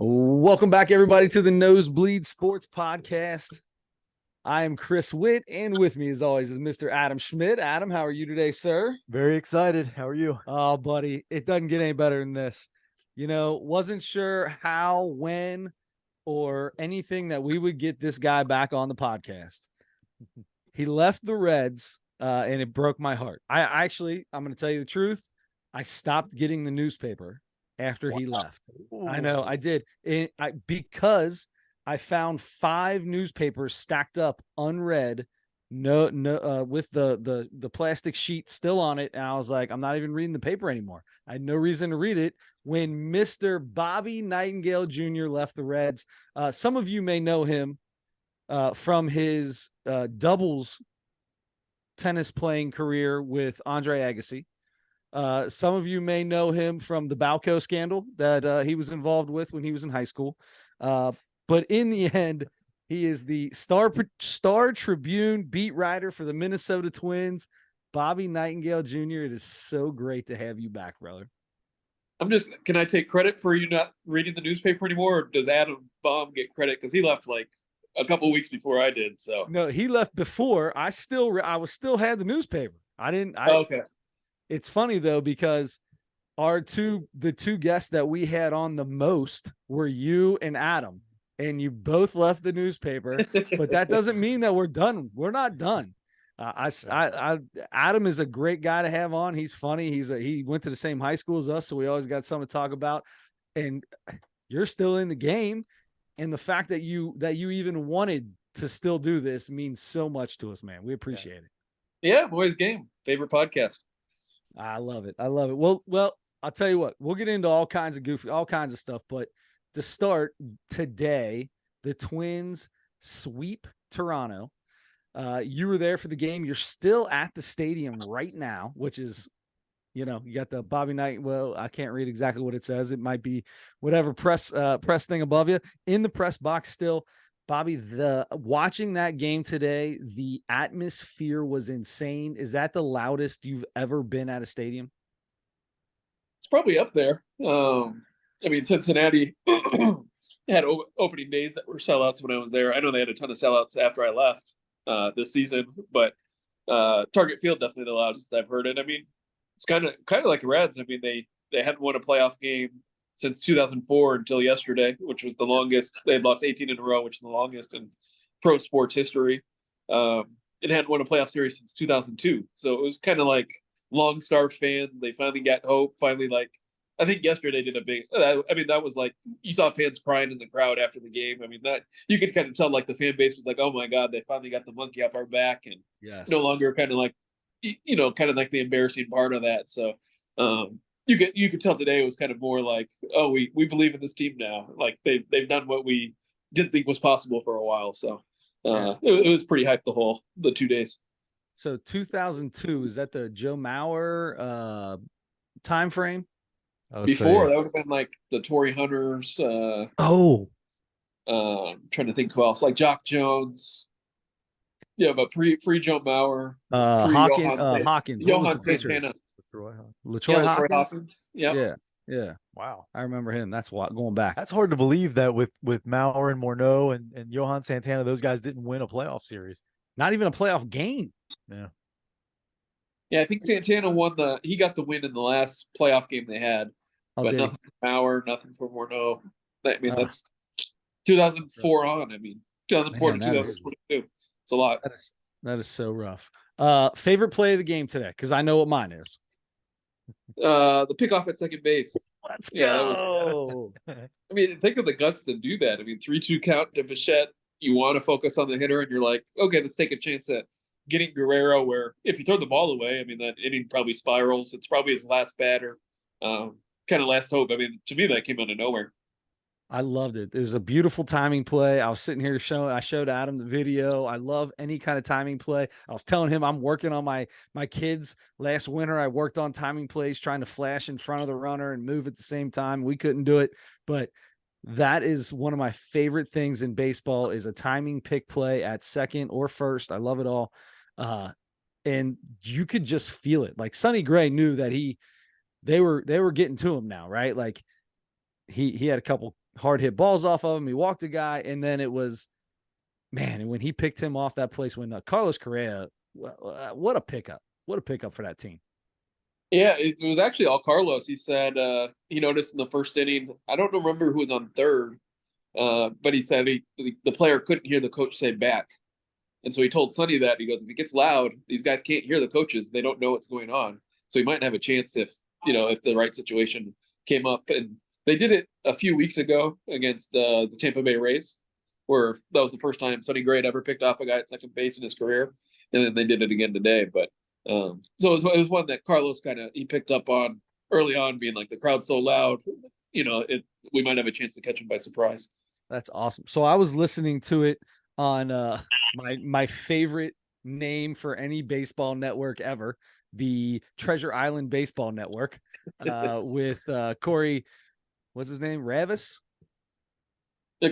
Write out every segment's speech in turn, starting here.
Welcome back, everybody, to the Nosebleed Sports Podcast. I am Chris Witt, and with me, as always, is Mr. Adam Schmidt. Adam, how are you today, sir? Very excited. How are you? Oh, buddy, it doesn't get any better than this. Wasn't sure how, when, or anything that we would get this guy back on the podcast. He left the Reds, and it broke my heart. I'm going to tell you the truth. I stopped getting the newspaper after he left. Ooh. I know I did. Because I found 5 newspapers stacked up unread, with the plastic sheet still on it. And I was like, I'm not even reading the paper anymore. I had no reason to read it when Mr. Bobby Nightengale Jr. left the Reds. Some of you may know him from his doubles tennis playing career with Andre Agassi. Some of you may know him from the Balco scandal that he was involved with when he was in high school. But in the end, he is the Star Tribune beat writer for the Minnesota Twins, Bobby Nightengale Jr. It is so great to have you back, brother. Can I take credit for you not reading the newspaper anymore, or does Adam Baum get credit? Because he left like a couple of weeks before I did. So no, he left before. I still had the newspaper. Okay. It's funny though, because the two guests that we had on the most were you and Adam, and you both left the newspaper, but that doesn't mean that we're done. We're not done. Adam is a great guy to have on. He's funny. He went to the same high school as us, so we always got something to talk about. And you're still in the game, and the fact that you even wanted to still do this means so much to us, man. We appreciate it. Yeah, boys game. Favorite podcast. I love it. Well, I'll tell you what, we'll get into all kinds of stuff, but to start today, the Twins sweep Toronto. You were there for the game. You're still at the stadium right now, which is, you got the Bobby Knight. Well, I can't read exactly what it says. It might be whatever press thing above you in the press box still. Bobby, watching that game today, the atmosphere was insane. Is that the loudest you've ever been at a stadium? It's probably up there. Cincinnati had opening days that were sellouts when I was there. I know they had a ton of sellouts after I left this season, but Target Field definitely the loudest I've heard it. I mean, it's kind of like the Reds. I mean, they hadn't won a playoff game since 2004 until yesterday, which was the longest. They had lost 18 in a row, which is the longest in pro sports history. It hadn't won a playoff series since 2002. So it was kind of like long-starved fans. They finally got hope. I think yesterday did a big. That was like you saw fans crying in the crowd after the game. I mean, that you could kind of tell like the fan base was like, "Oh my God, they finally got the monkey off our back," and no longer kind of like, kind of like the embarrassing part of that. So you could tell today it was kind of more like, "Oh, we believe in this team now." Like they've done what we didn't think was possible for a while. So it was pretty hyped the 2 days. So 2002, is that the Joe Mauer time frame? Before that would have been like the Torrey Hunters. Trying to think who else, like Jock Jones. Yeah, but pre Joe Mauer. Hawkins. Johan Santana. LaTroy Hawkins. Yeah. Wow. I remember him. That's what going back. That's hard to believe that with Mauer and Morneau and Johan Santana, those guys didn't win a playoff series. Not even a playoff game. Yeah, I think Santana he got the win in the last playoff game they had. But nothing for Mauer, nothing for Morneau. That's 2004 on. 2004 to 2022. It's a lot. That is so rough. Favorite play of the game today? Because I know what mine is. The pickoff at second base. Let's go. Think of the guts to do that. 3-2 count to Bichette. You want to focus on the hitter, and you're like, okay, let's take a chance at getting Guerrero. Where if you throw the ball away, that inning probably spirals. It's probably his last batter. Kind of last hope. To me, that came out of nowhere. I loved it. It was a beautiful timing play. I was sitting here I showed Adam the video. I love any kind of timing play. I was telling him I'm working on my kids. Last winter, I worked on timing plays, trying to flash in front of the runner and move at the same time. We couldn't do it, but that is one of my favorite things in baseball is a timing pick play at second or first. I love it all. And you could just feel it. Like Sonny Gray knew that they were getting to him now, right? Like he had a couple hard hit balls off of him. He walked a guy, and then it was, man, and when he picked him off that place when Carlos Correa, what a pickup. What a pickup for that team. Yeah, it was actually all Carlos. He said he noticed in the first inning, I don't remember who was on third, but he said the player couldn't hear the coach say back. And so he told Sonny that. He goes, if it gets loud, these guys can't hear the coaches. They don't know what's going on. So he might have a chance if the right situation came up. And they did it a few weeks ago against the Tampa Bay Rays, where that was the first time Sonny Gray had ever picked off a guy at second base in his career. And then they did it again today. But so it was one that Carlos he picked up on early on, being like, the crowd's so loud, we might have a chance to catch him by surprise. That's awesome. So I was listening to it on my favorite name for any baseball network ever, the Treasure Island Baseball Network, with Corey, what's his name? Ravis?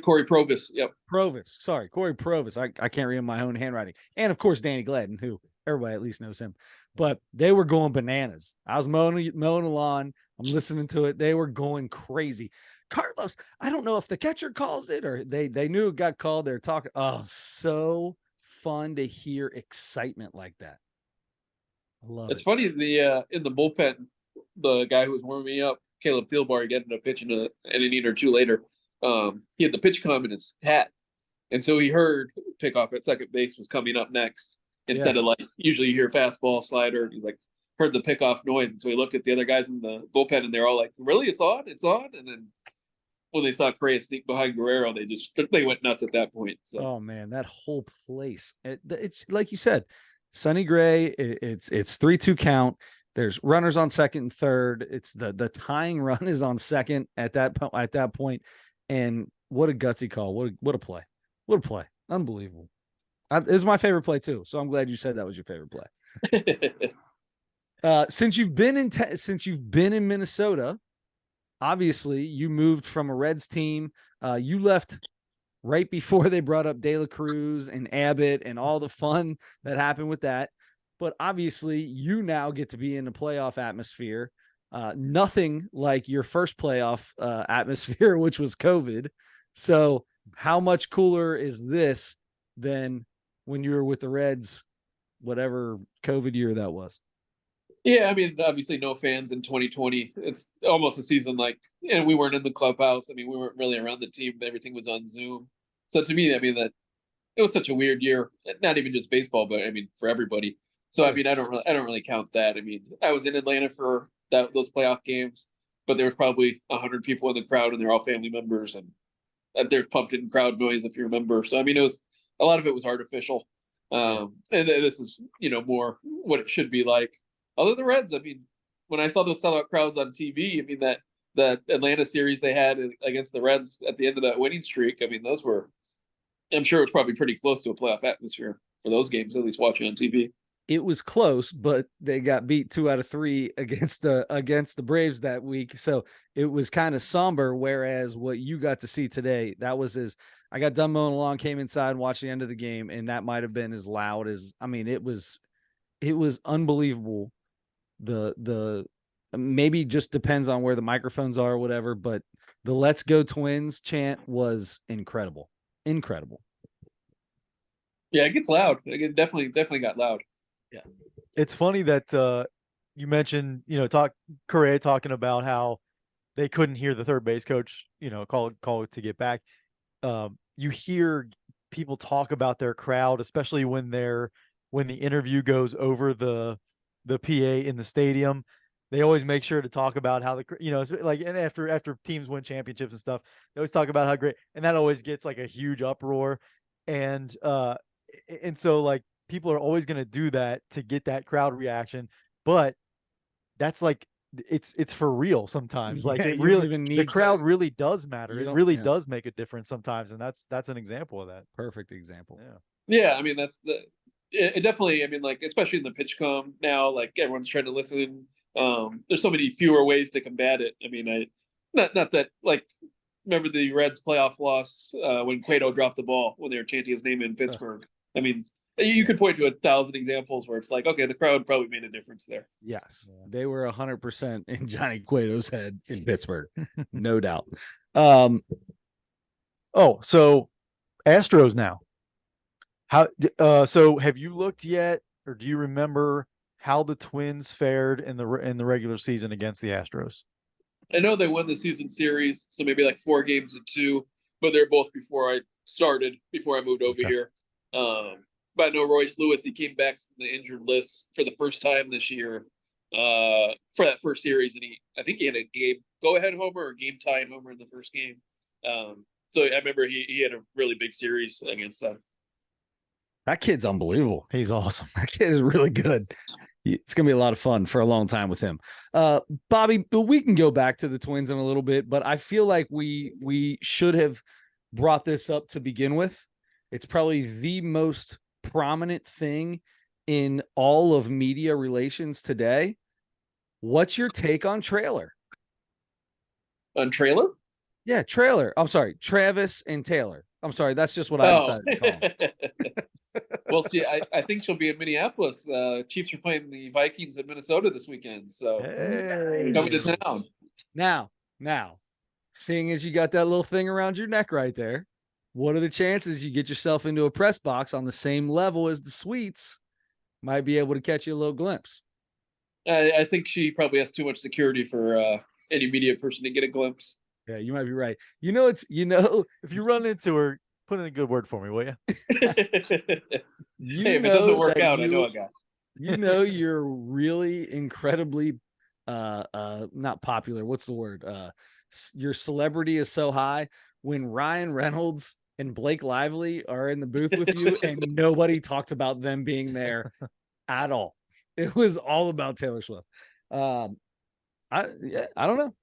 Corey Provis. Yep. Provis. Sorry, Corey Provis. I can't read my own handwriting. And of course, Danny Gladden, who everybody at least knows him. But they were going bananas. I was mowing the lawn. I'm listening to it. They were going crazy. Carlos, I don't know if the catcher calls it or they knew it got called. They're talking. Oh, so fun to hear excitement like that. I love It's funny, in the bullpen, the guy who was warming me up, Caleb Thielbar, getting a pitch in an inning or two later. He had the pitch com in his hat. And so he heard pickoff at second base was coming up next. Instead of like, usually you hear fastball, slider. He like heard the pickoff noise. And so he looked at the other guys in the bullpen and they're all like, really? It's on? It's on? And then when they saw Correa sneak behind Guerrero, they went nuts at that point. So. Oh man, that whole place. It's like you said, Sonny Gray, it's 3-2 count. There's runners on second and third. It's the tying run is on second at that point. And what a gutsy call. What a play. What a play. Unbelievable. It was my favorite play too. So I'm glad you said that was your favorite play. Since you've been in Minnesota, obviously you moved from a Reds team. You left right before they brought up De La Cruz and Abbott and all the fun that happened with that. But obviously you now get to be in the playoff atmosphere. Nothing like your first playoff atmosphere, which was COVID. So how much cooler is this than when you were with the Reds, whatever COVID year that was? Yeah, I mean, obviously no fans in 2020. It's almost a season and we weren't in the clubhouse. I mean, we weren't really around the team. Everything was on Zoom. So to me, I mean, that it was such a weird year, not even just baseball, but I mean, for everybody. So, I mean, I don't really count that. I mean, I was in Atlanta for those playoff games, but there was probably 100 people in the crowd and they're all family members and there's pumped in crowd noise, if you remember. So, I mean, a lot of it was artificial. And this is, more what it should be like. Other than the Reds, I mean, when I saw those sellout crowds on TV, I mean, that Atlanta series they had against the Reds at the end of that winning streak, I mean, I'm sure it's probably pretty close to a playoff atmosphere for those games, at least watching on TV. It was close, but they got beat 2 out of 3 against the Braves that week. So it was kind of somber. Whereas what you got to see today, that was I got done mowing along, came inside, watched the end of the game, and that might have been as loud as, I mean, it was unbelievable. The maybe just depends on where the microphones are or whatever, but the "Let's Go Twins" chant was incredible. Yeah, it gets loud. It definitely got loud. Yeah. It's funny that you mentioned, Correa talking about how they couldn't hear the third base coach, call it to get back. You hear people talk about their crowd, especially when the interview goes over the PA in the stadium. They always make sure to talk about how it's like, and after teams win championships and stuff, they always talk about how great, and that always gets like a huge uproar. And so like people are always going to do that to get that crowd reaction, but that's like, it's for real sometimes. Like it really, the crowd really does matter. It really does make a difference sometimes. And that's an example of that. Perfect example. Yeah. I mean, it definitely, I mean, like, especially in the pitch com now, like everyone's trying to listen. There's so many fewer ways to combat it. I mean, not that, like, remember the Reds playoff loss when Cueto dropped the ball when they were chanting his name in Pittsburgh. I mean, you could point to 1,000 examples where it's like, okay, the crowd probably made a difference there. Yes, they were 100% in Johnny Cueto's head in Pittsburgh, no doubt. Oh, so Astros now. So have you looked yet, or do you remember how the Twins fared in the regular season against the Astros? I know they won the season series, so maybe like 4 games to 2, but they're both before I moved over Okay. here. But I know Royce Lewis, he came back from the injured list for the first time this year for that first series, and I think he had a game go-ahead homer or game-tying homer in the first game. So I remember he had a really big series against them. That kid's unbelievable. He's awesome. That kid is really good. It's gonna be a lot of fun for a long time with him. Bobby, but we can go back to the Twins in a little bit, but I feel like we should have brought this up to begin with. It's probably the most prominent thing in all of media relations today. What's your take on Trailer? On Trailer? Yeah, Trailer. I'm sorry, Travis and Taylor. I'm sorry, that's just what I decided to call him. Well, see, I think she'll be in Minneapolis. Chiefs are playing the Vikings in Minnesota this weekend, so coming to town. Now, seeing as you got that little thing around your neck right there, what are the chances you get yourself into a press box on the same level as the Sweets? Might be able to catch you a little glimpse. I think she probably has too much security for any media person to get a glimpse. Yeah, you might be right. If you run into her, put in a good word for me, will you? Hey, if it doesn't work out, I know a guy. You're really incredibly not popular. What's the word? Your celebrity is so high when Ryan Reynolds and Blake Lively are in the booth with you and nobody talked about them being there at all. It was all about Taylor Swift. I don't know.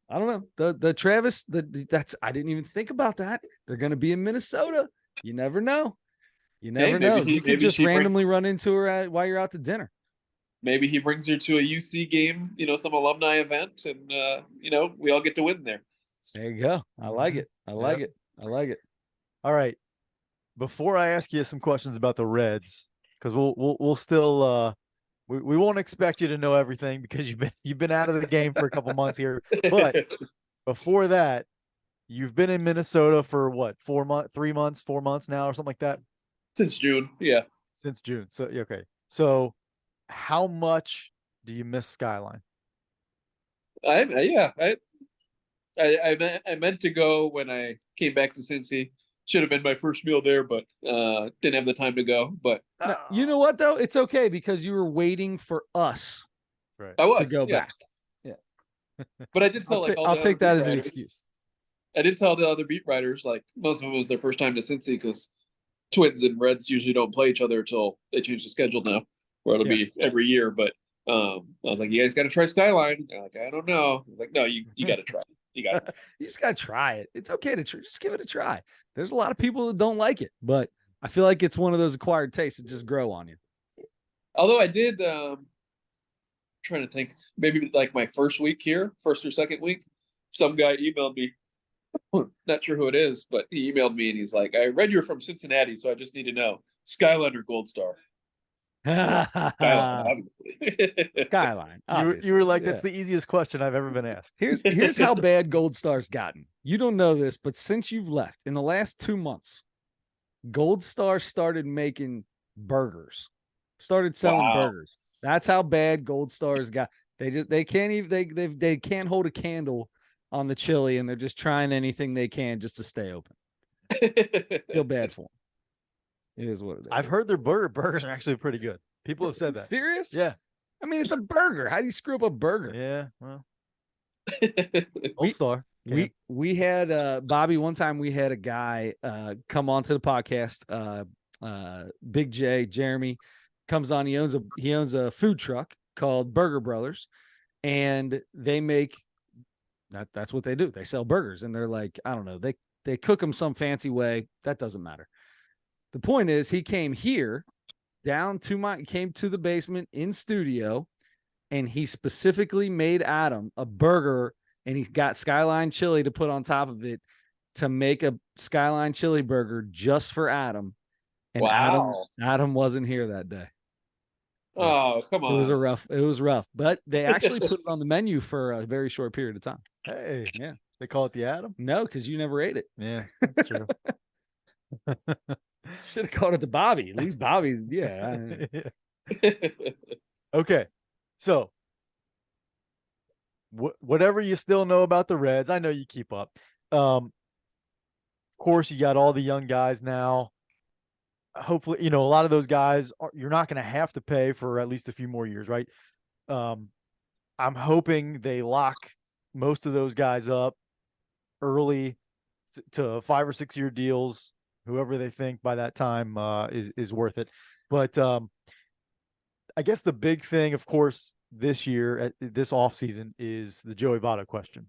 The Travis, I didn't even think about that. They're going to be in Minnesota. You never know. You can just randomly run into her while you're out to dinner. Maybe he brings her to a UC game, some alumni event, and we all get to win there. There you go. I like it. I like it. All right. Before I ask you some questions about the Reds, because we'll still we won't expect you to know everything because you've been out of the game for a couple months here. But before that, you've been in Minnesota for what, 4 months now, or something like that? Since June, yeah. Since June. So okay. So how much do you miss Skyline? I meant to go when I came back to Cincy. Should have been my first meal there, but didn't have the time to go. But you know what though? It's okay because you were waiting for us to go back. Yeah. But I did tell I'll take that as an excuse. I did tell the other beat writers, like most of them was their first time to Cincy because Twins and Reds usually don't play each other until they change the schedule now, where it'll be every year. But I was like, you guys got to try Skyline. They're like, I don't know. I was like, no, you got to try it. You just got to try it. It's okay to just give it a try. There's a lot of people that don't like it, but I feel like it's one of those acquired tastes that just grow on you. Although I did, trying to think, maybe like my first or second week, some guy emailed me. Not sure who it is, but he emailed me and he's like, I read you're from Cincinnati, so I just need to know, Skyline or Gold Star? Skyline. You were like, that's the easiest question I've ever been asked. Here's how bad Gold Star's gotten. You don't know this, but since you've left, in the last 2 months, Gold Star started making burgers, started selling burgers. That's how bad Gold Star's got. They can't hold a candle on the chili, and they're just trying anything they can just to stay open. Feel bad for them. It is what it is. I've heard their burgers are actually pretty good. People have said that. Serious? Yeah. I mean, it's a burger. How do you screw up a burger? Yeah. Well, Gold Star. We had Bobby, one time we had a guy come onto the podcast. Big J, Jeremy, comes on. He owns a food truck called Burger Brothers, and they make that's what they do. They sell burgers, and they're like, I don't know, they cook them some fancy way. That doesn't matter. The point is, he came here came to the basement in studio, and he specifically made Adam a burger, and he got Skyline chili to put on top of it to make a Skyline chili burger just for Adam. And Adam wasn't here that day. Oh, come on. It was rough, but they actually put it on the menu for a very short period of time. Hey, yeah. They call it the Adam? No, because you never ate it. Yeah, that's true. Should have called it to Bobby. At least Bobby, yeah. Okay, so whatever you still know about the Reds, I know you keep up. Of course, you got all the young guys now. Hopefully, a lot of those guys you're not going to have to pay for at least a few more years, right? I'm hoping they lock most of those guys up early to 5 or 6 year deals. Whoever they think by that time is worth it. But I guess the big thing, of course, this year, this offseason, is the Joey Votto question,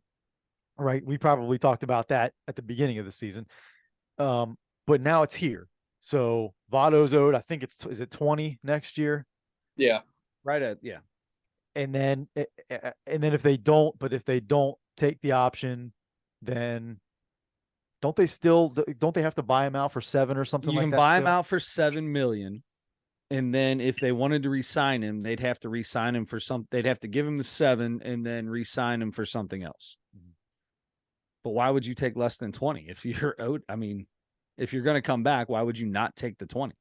right? We probably talked about that at the beginning of the season. But now it's here. So Votto's owed, I think is it 20 next year? Yeah. Right at, yeah. And then if they don't take the option, then don't they have to buy him out for 7 or something You like can that? buy him out for $7 million. And then if they wanted to re-sign him, they'd have to re-sign him for they'd have to give him the 7 and then re-sign him for something else. But why would you take less than 20? If you're owed, I mean, if you're going to come back, why would you not take the 20?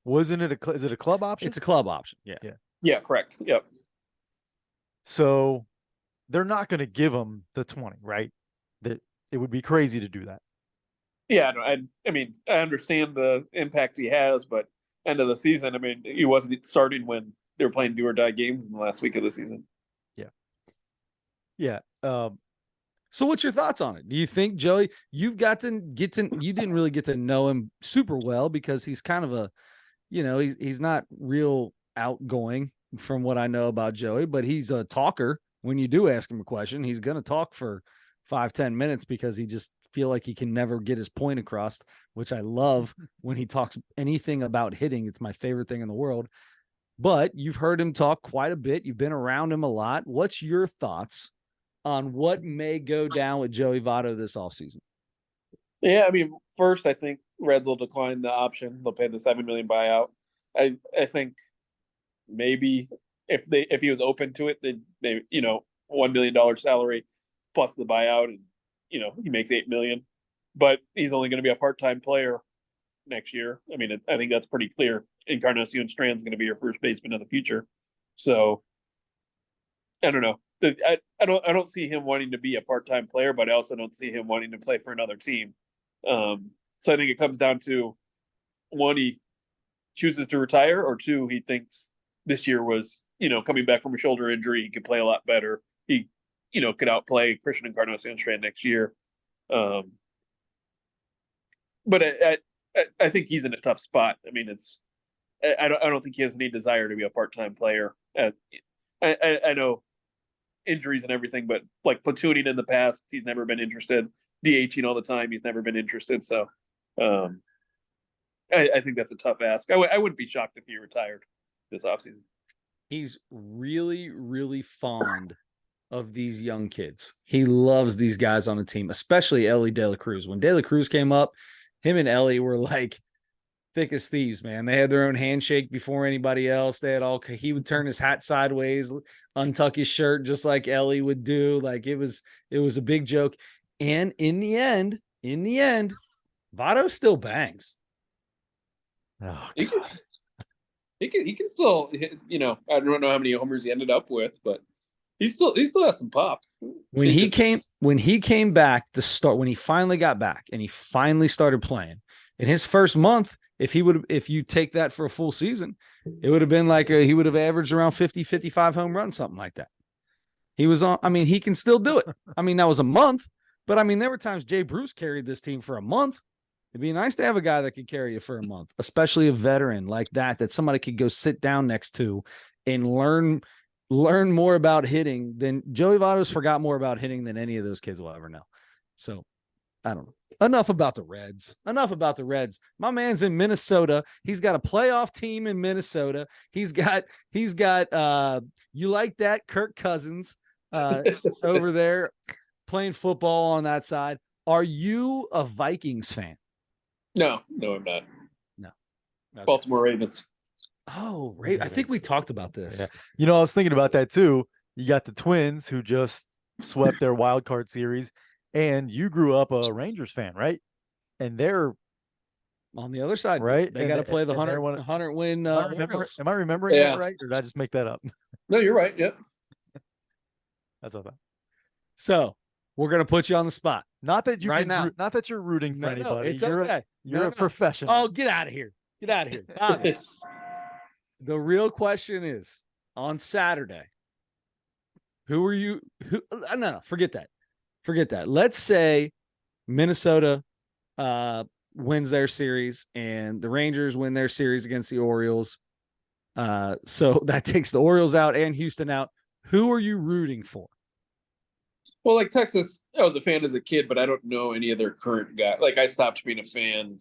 Wasn't it is it a club option? It's a club option. Yeah. Yeah, correct. Yep. So they're not going to give him the 20, right? That it would be crazy to do that. Yeah, I mean, I understand the impact he has, but end of the season, I mean, he wasn't starting when they were playing do or die games in the last week of the season. Yeah. So what's your thoughts on it? Do you think, Joey, you didn't really get to know him super well because he's kind of a, he's not real outgoing from what I know about Joey, but he's a talker. When you do ask him a question, he's going to talk for 5-10 minutes because he just feel like he can never get his point across, which I love when he talks anything about hitting. It's my favorite thing in the world. But you've heard him talk quite a bit. You've been around him a lot. What's your thoughts on what may go down with Joey Votto this offseason? Yeah, I mean, first, I think Reds will decline the option. They'll pay the $7 million buyout. I think maybe if he was open to it, then maybe $1 million salary plus the buyout, and he makes $8 million. But he's only going to be a part-time player next year. I mean, I think that's pretty clear. Encarnacion Strand's going to be your first baseman of the future. So I don't know. I don't see him wanting to be a part-time player, but I also don't see him wanting to play for another team. So I think it comes down to, one, he chooses to retire, or two, he thinks this year was, coming back from a shoulder injury, he could play a lot better. He, could outplay Christian Encarnacion Strand next year. But I think he's in a tough spot. I mean, I don't think he has any desire to be a part-time player. I know injuries and everything, but like platooning in the past, he's never been interested. DHing all the time, he's never been interested. So I think that's a tough ask. I wouldn't be shocked if he retired this offseason. He's really, really fond of these young kids. He loves these guys on the team, especially Ellie De La Cruz. When De La Cruz came up, him and Ellie were like thick as thieves, man. They had their own handshake before anybody else. He would turn his hat sideways, untuck his shirt just like Ellie would do. Like it was a big joke. And in the end, Votto still bangs. Oh, he can still, I don't know how many homers he ended up with, but he still has some pop. When he came back to start, when he finally got back and he finally started playing in his first month, if you take that for a full season, it would have been like he would have averaged around 50, 55 home runs, something like that. He was on. I mean, he can still do it. I mean, that was a month, but I mean, there were times Jay Bruce carried this team for a month. It'd be nice to have a guy that could carry you for a month, especially a veteran like that somebody could go sit down next to and learn more about hitting than Joey Votto's forgot more about hitting than any of those kids will ever know. So I don't know. Enough about the Reds. My man's in Minnesota. He's got a playoff team in Minnesota. He's got you like that Kirk Cousins over there playing football on that side. Are you a Vikings fan? No, I'm not. No. Okay. Baltimore Ravens. Oh, right. I think we talked about this. Yeah. I was thinking about that too. You got the Twins who just swept their wild card series, and you grew up a Rangers fan, right? And they're on the other side, right? They got to play the 100 win. Am I remembering that right, or did I just make that up? No, you're right. Yep. That's all that. So we're gonna put you on the spot. Not that you right can now. Not that you're rooting for anybody. It's okay. You're a professional. Oh, get out of here. Get out of here. Bobby. The real question is, on Saturday, who are you? No, forget that. Forget that. Let's say Minnesota wins their series and the Rangers win their series against the Orioles. So that takes the Orioles out and Houston out. Who are you rooting for? Well, like Texas, I was a fan as a kid, but I don't know any of their current guys. Like I stopped being a fan.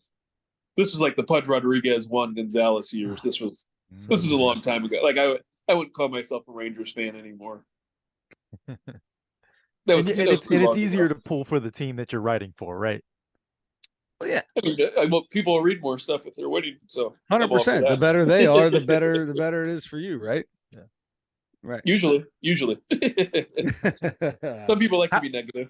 This was like the Pudge Rodriguez, Juan Gonzalez years. This was a long time ago. Like I wouldn't call myself a Rangers fan anymore. It's easier to pull for the team that you're writing for, right? Well, yeah. I mean, people will read more stuff if they're winning. So 100%. The better they are, the better it is for you, right? Yeah. Right. Usually. Some people like to be negative.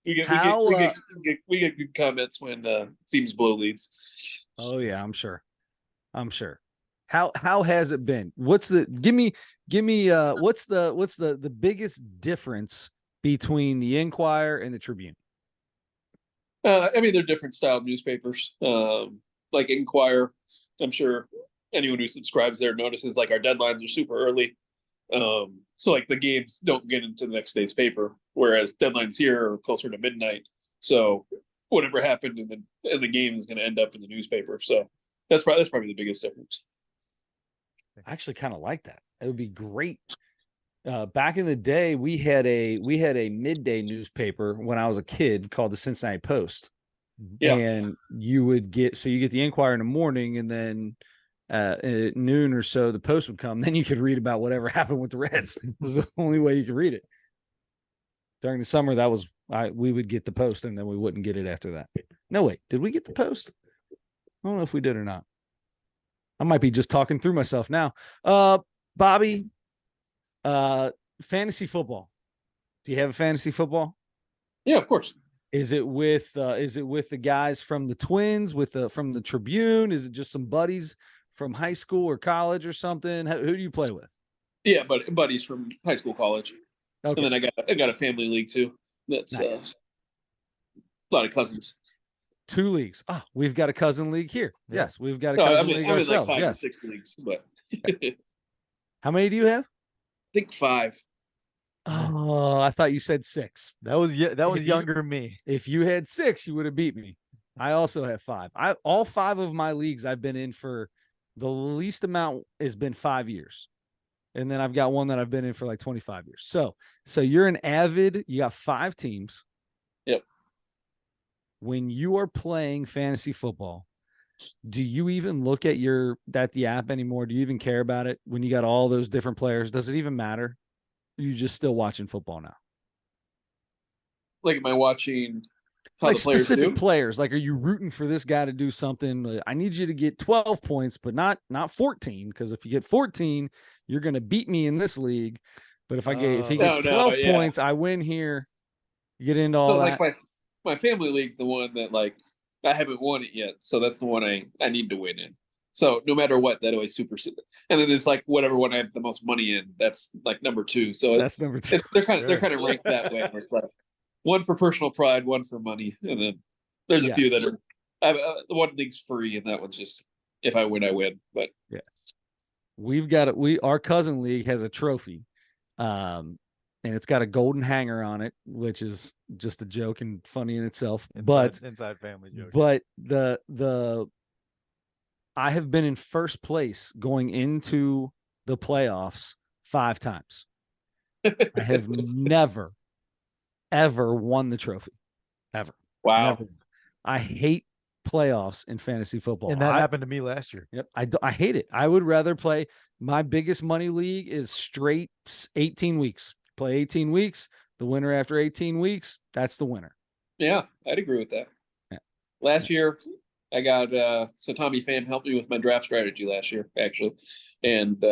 We get good comments when teams blow leads. Oh yeah, I'm sure. How has it been? What's the what's the biggest difference between the Enquirer and the Tribune? I mean, they're different style newspapers. Like Enquirer, I'm sure anyone who subscribes there notices like our deadlines are super early. So like the games don't get into the next day's paper, whereas deadlines here are closer to midnight. So whatever happened in the game is going to end up in the newspaper. So that's probably the biggest difference. I actually kind of like that. It would be great. Back in the day, we had a midday newspaper when I was a kid called the Cincinnati Post. Yeah. And you get the Enquirer in the morning, and then at noon or so the Post would come. Then you could read about whatever happened with the Reds. It was the only way you could read it. During the summer, we would get the Post, and then we wouldn't get it after that. No, wait, did we get the Post? I don't know if we did or not. I might be just talking through myself now. Bobby, fantasy football. Do you have a fantasy football? Yeah, of course. Is it with the guys from the Twins, from the Tribune? Is it just some buddies from high school or college or something? Who do you play with? Yeah, but buddies from high school, college. Okay. And then I got a family league too. That's nice. A lot of cousins. 2 leagues. Oh, we've got a cousin league here. Yeah. Yes, we've got a cousin league ourselves. Like 5 yes. or 6 leagues, but how many do you have? I think 5. Oh, I thought you said 6. That was younger than me. If you had 6, you would have beat me. I also have 5. All 5 of my leagues I've been in for the least amount has been 5 years. And then I've got one that I've been in for like 25 years. So you're an avid, you got 5 teams. Yep. When you are playing fantasy football, do you even look at the app anymore? Do you even care about it when you got all those different players? Does it even matter? Are you just still watching football now? Like, am I watching how like the players specific do? players? Like, are you rooting for this guy to do something? I need you to get 12 points, but not 14, because if you get 14, you're going to beat me in this league. But if he gets 12 points, I win here. You get into all that. Like my family league's the one that like I haven't won it yet, so that's the one I need to win in. So no matter what, that always super. And then it's like whatever one I have the most money in, that's like number 2. So that's number 2. They're kind of ranked that way. It's like one for personal pride, one for money, and then there's a few that are. The one league's free, and that one's just if I win, I win. But yeah, we've got it. Our cousin league has a trophy, and it's got a golden hanger on it, which is just a joke and funny in itself. Inside family joke. But I have been in first place going into the playoffs 5 times. I have never, ever won the trophy. Ever. Wow. Never. I hate playoffs in fantasy football. And that happened to me last year. Yep. I hate it. I would rather play. My biggest money league is straight 18 weeks. Play 18 weeks. The winner after 18 weeks, that's the winner. Yeah, I'd agree with that. Yeah. Last year, I got so Tommy Pham helped me with my draft strategy last year, actually. And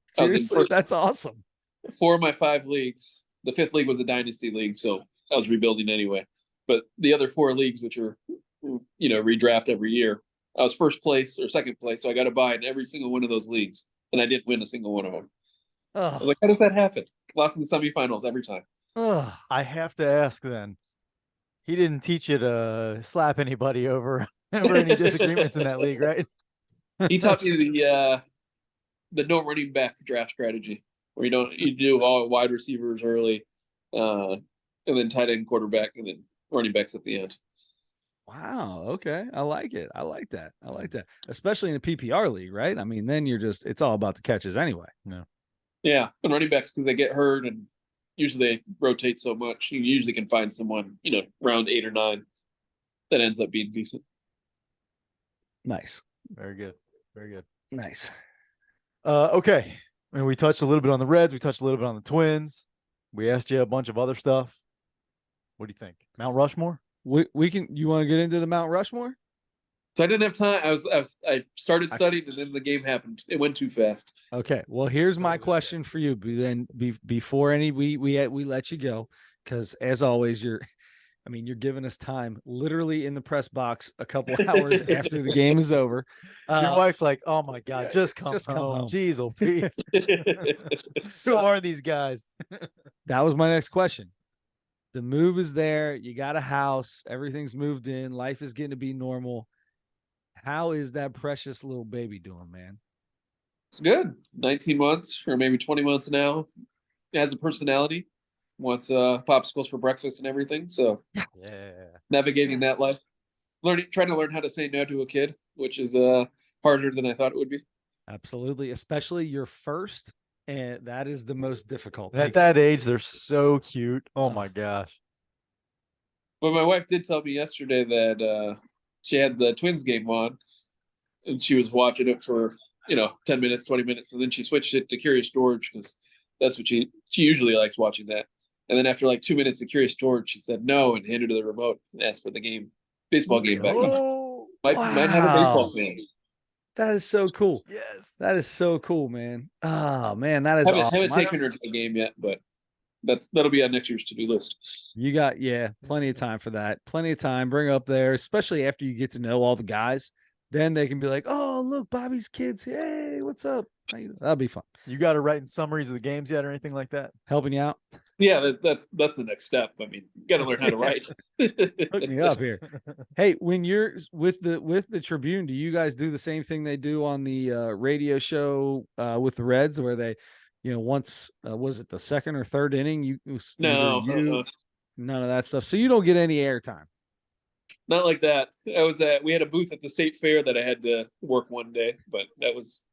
seriously, that's awesome. 4 of my 5 leagues. The 5th league was a dynasty league, so I was rebuilding anyway. But the other 4 leagues, which are redraft every year, I was first place or second place, so I got a bye in every single one of those leagues, and I didn't win a single one of them. I was Oh, like, how does that happen? Lost in the semifinals every time. oh. I have to ask then. He didn't teach you to slap anybody over any disagreements in that league, right? He taught me the no running back draft strategy, where you do all wide receivers early, and then tight end, quarterback, and then running backs at the end. Wow. Okay. I like it. I like that. I like that. Especially in a PPR league, right? I mean, then it's all about the catches anyway. No. Yeah, and running backs, because they get hurt and usually they rotate so much. You usually can find someone, round 8 or 9 that ends up being decent. Nice. Very good. Very good. Nice. Okay. I mean, we touched a little bit on the Reds. We touched a little bit on the Twins. We asked you a bunch of other stuff. What do you think? Mount Rushmore? We can. You want to get into the Mount Rushmore? So I didn't have time. I started studying, and then the game happened. It went too fast. Okay. Well, here's my question for you. Before we let you go, because as always, you're giving us time literally in the press box a couple hours after the game is over. Your wife's like, "Oh my God, just come home. Jeez, oh please. Who are these guys?" That was my next question. The move is there. You got a house. Everything's moved in. Life is getting to be normal. How is that precious little baby doing, man? It's good. 19 months or maybe 20 months now. It has a personality. Wants popsicles for breakfast and everything. So yeah, navigating that life. Trying to learn how to say no to a kid, which is harder than I thought it would be. Absolutely, especially your first, and that is the most difficult. At that age, they're so cute. Oh my gosh. But my wife did tell me yesterday that she had the Twins game on, and she was watching it for 10 minutes, 20 minutes, and then she switched it to Curious George because that's what she usually likes watching that. And then after like 2 minutes of Curious George, she said no and handed her the remote and asked for the baseball game back. Oh, might have a baseball fan. That is so cool. Yes, that is so cool, man. Oh man, that is awesome. Haven't taken her to the game yet, but that'll be on next year's to-do list. You got plenty of time for that. Plenty of time. Bring her up there, especially after you get to know all the guys. Then they can be like, "Oh, look, Bobby's kids. Hey, what's up?" That'll be fun. You got to write in summaries of the games yet or anything like that? Helping you out? Yeah, that's the next step. I mean, you got to learn how to write. Hook me up here. Hey, when you're with the Tribune, do you guys do the same thing they do on the radio show with the Reds, where they, once was it the second or third inning? No, none of that stuff. So you don't get any airtime. Not like that. We had a booth at the state fair that I had to work one day, but that was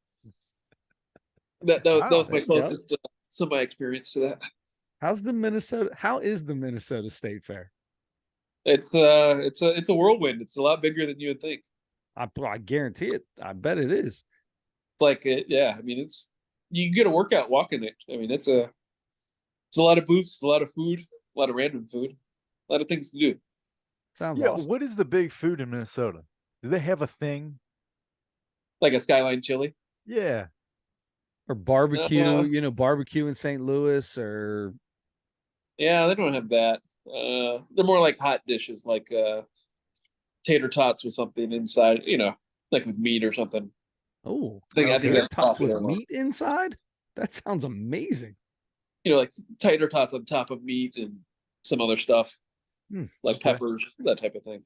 that was my closest semi experience to that. How is the Minnesota State Fair? It's a whirlwind. It's a lot bigger than you would think. I guarantee it. I bet it is. It's like yeah. I mean, you get a workout walking it. I mean, it's a lot of booths, a lot of food, a lot of random food, a lot of things to do. Sounds awesome. What is the big food in Minnesota? Do they have a thing? Like a Skyline chili? Yeah. Or barbecue, barbecue in St. Louis or. Yeah, they don't have that. They're more like hot dishes, like tater tots with something inside, like with meat or something. Oh, I think that's tots with meat inside? That sounds amazing. Like tater tots on top of meat and some other stuff. Like peppers, that type of thing.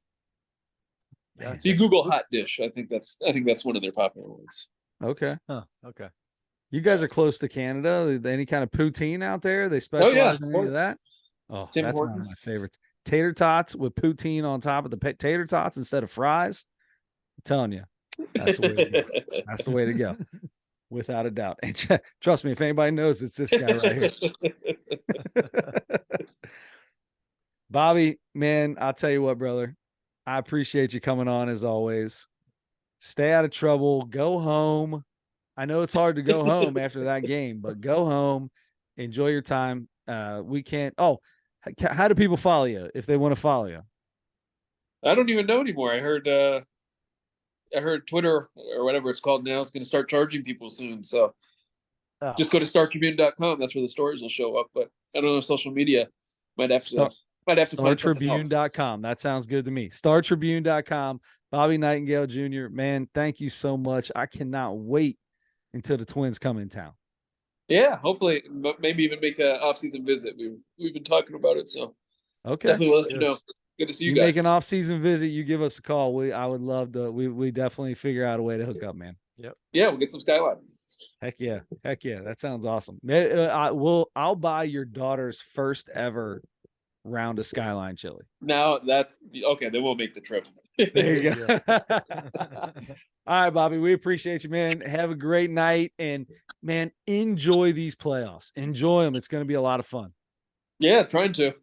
Gotcha. If you Google hot dish, I think that's one of their popular ones. Okay. Huh. Okay. You guys are close to Canada. Any kind of poutine out there? They specialize in any of that? Oh, that's one of my favorites. Tater tots with poutine on top of the tater tots instead of fries. I'm telling you, that's the way to go. That's the way to go. Without a doubt. And trust me, if anybody knows, it's this guy right here. Bobby, man, I'll tell you what, brother. I appreciate you coming on as always. Stay out of trouble. Go home. I know it's hard to go home after that game, but go home. Enjoy your time. We can't. Oh, how do people follow you if they want to follow you? I don't even know anymore. I heard Twitter or whatever it's called now is going to start charging people soon. So just go to StarTribune.com. That's where the stories will show up. But I don't know, social media might have to Might have to find something else. StarTribune.com. That sounds good to me. StarTribune.com. Bobby Nightengale Jr. Man, thank you so much. I cannot wait until the Twins come in town. Yeah, hopefully, maybe even make an off-season visit. We've been talking about it, so Okay. definitely let you know. Good to see you guys. Make an off-season visit. You give us a call. I would love to. We definitely figure out a way to hook up, man. Yep. Yeah, we'll get some skyline. Heck yeah. That sounds awesome. I'll buy your daughter's first ever round of Skyline chili. Now that's okay. Then we'll make the trip. There you go. All right, Bobby. We appreciate you, man. Have a great night, and man, enjoy these playoffs. Enjoy them. It's going to be a lot of fun. Yeah, trying to.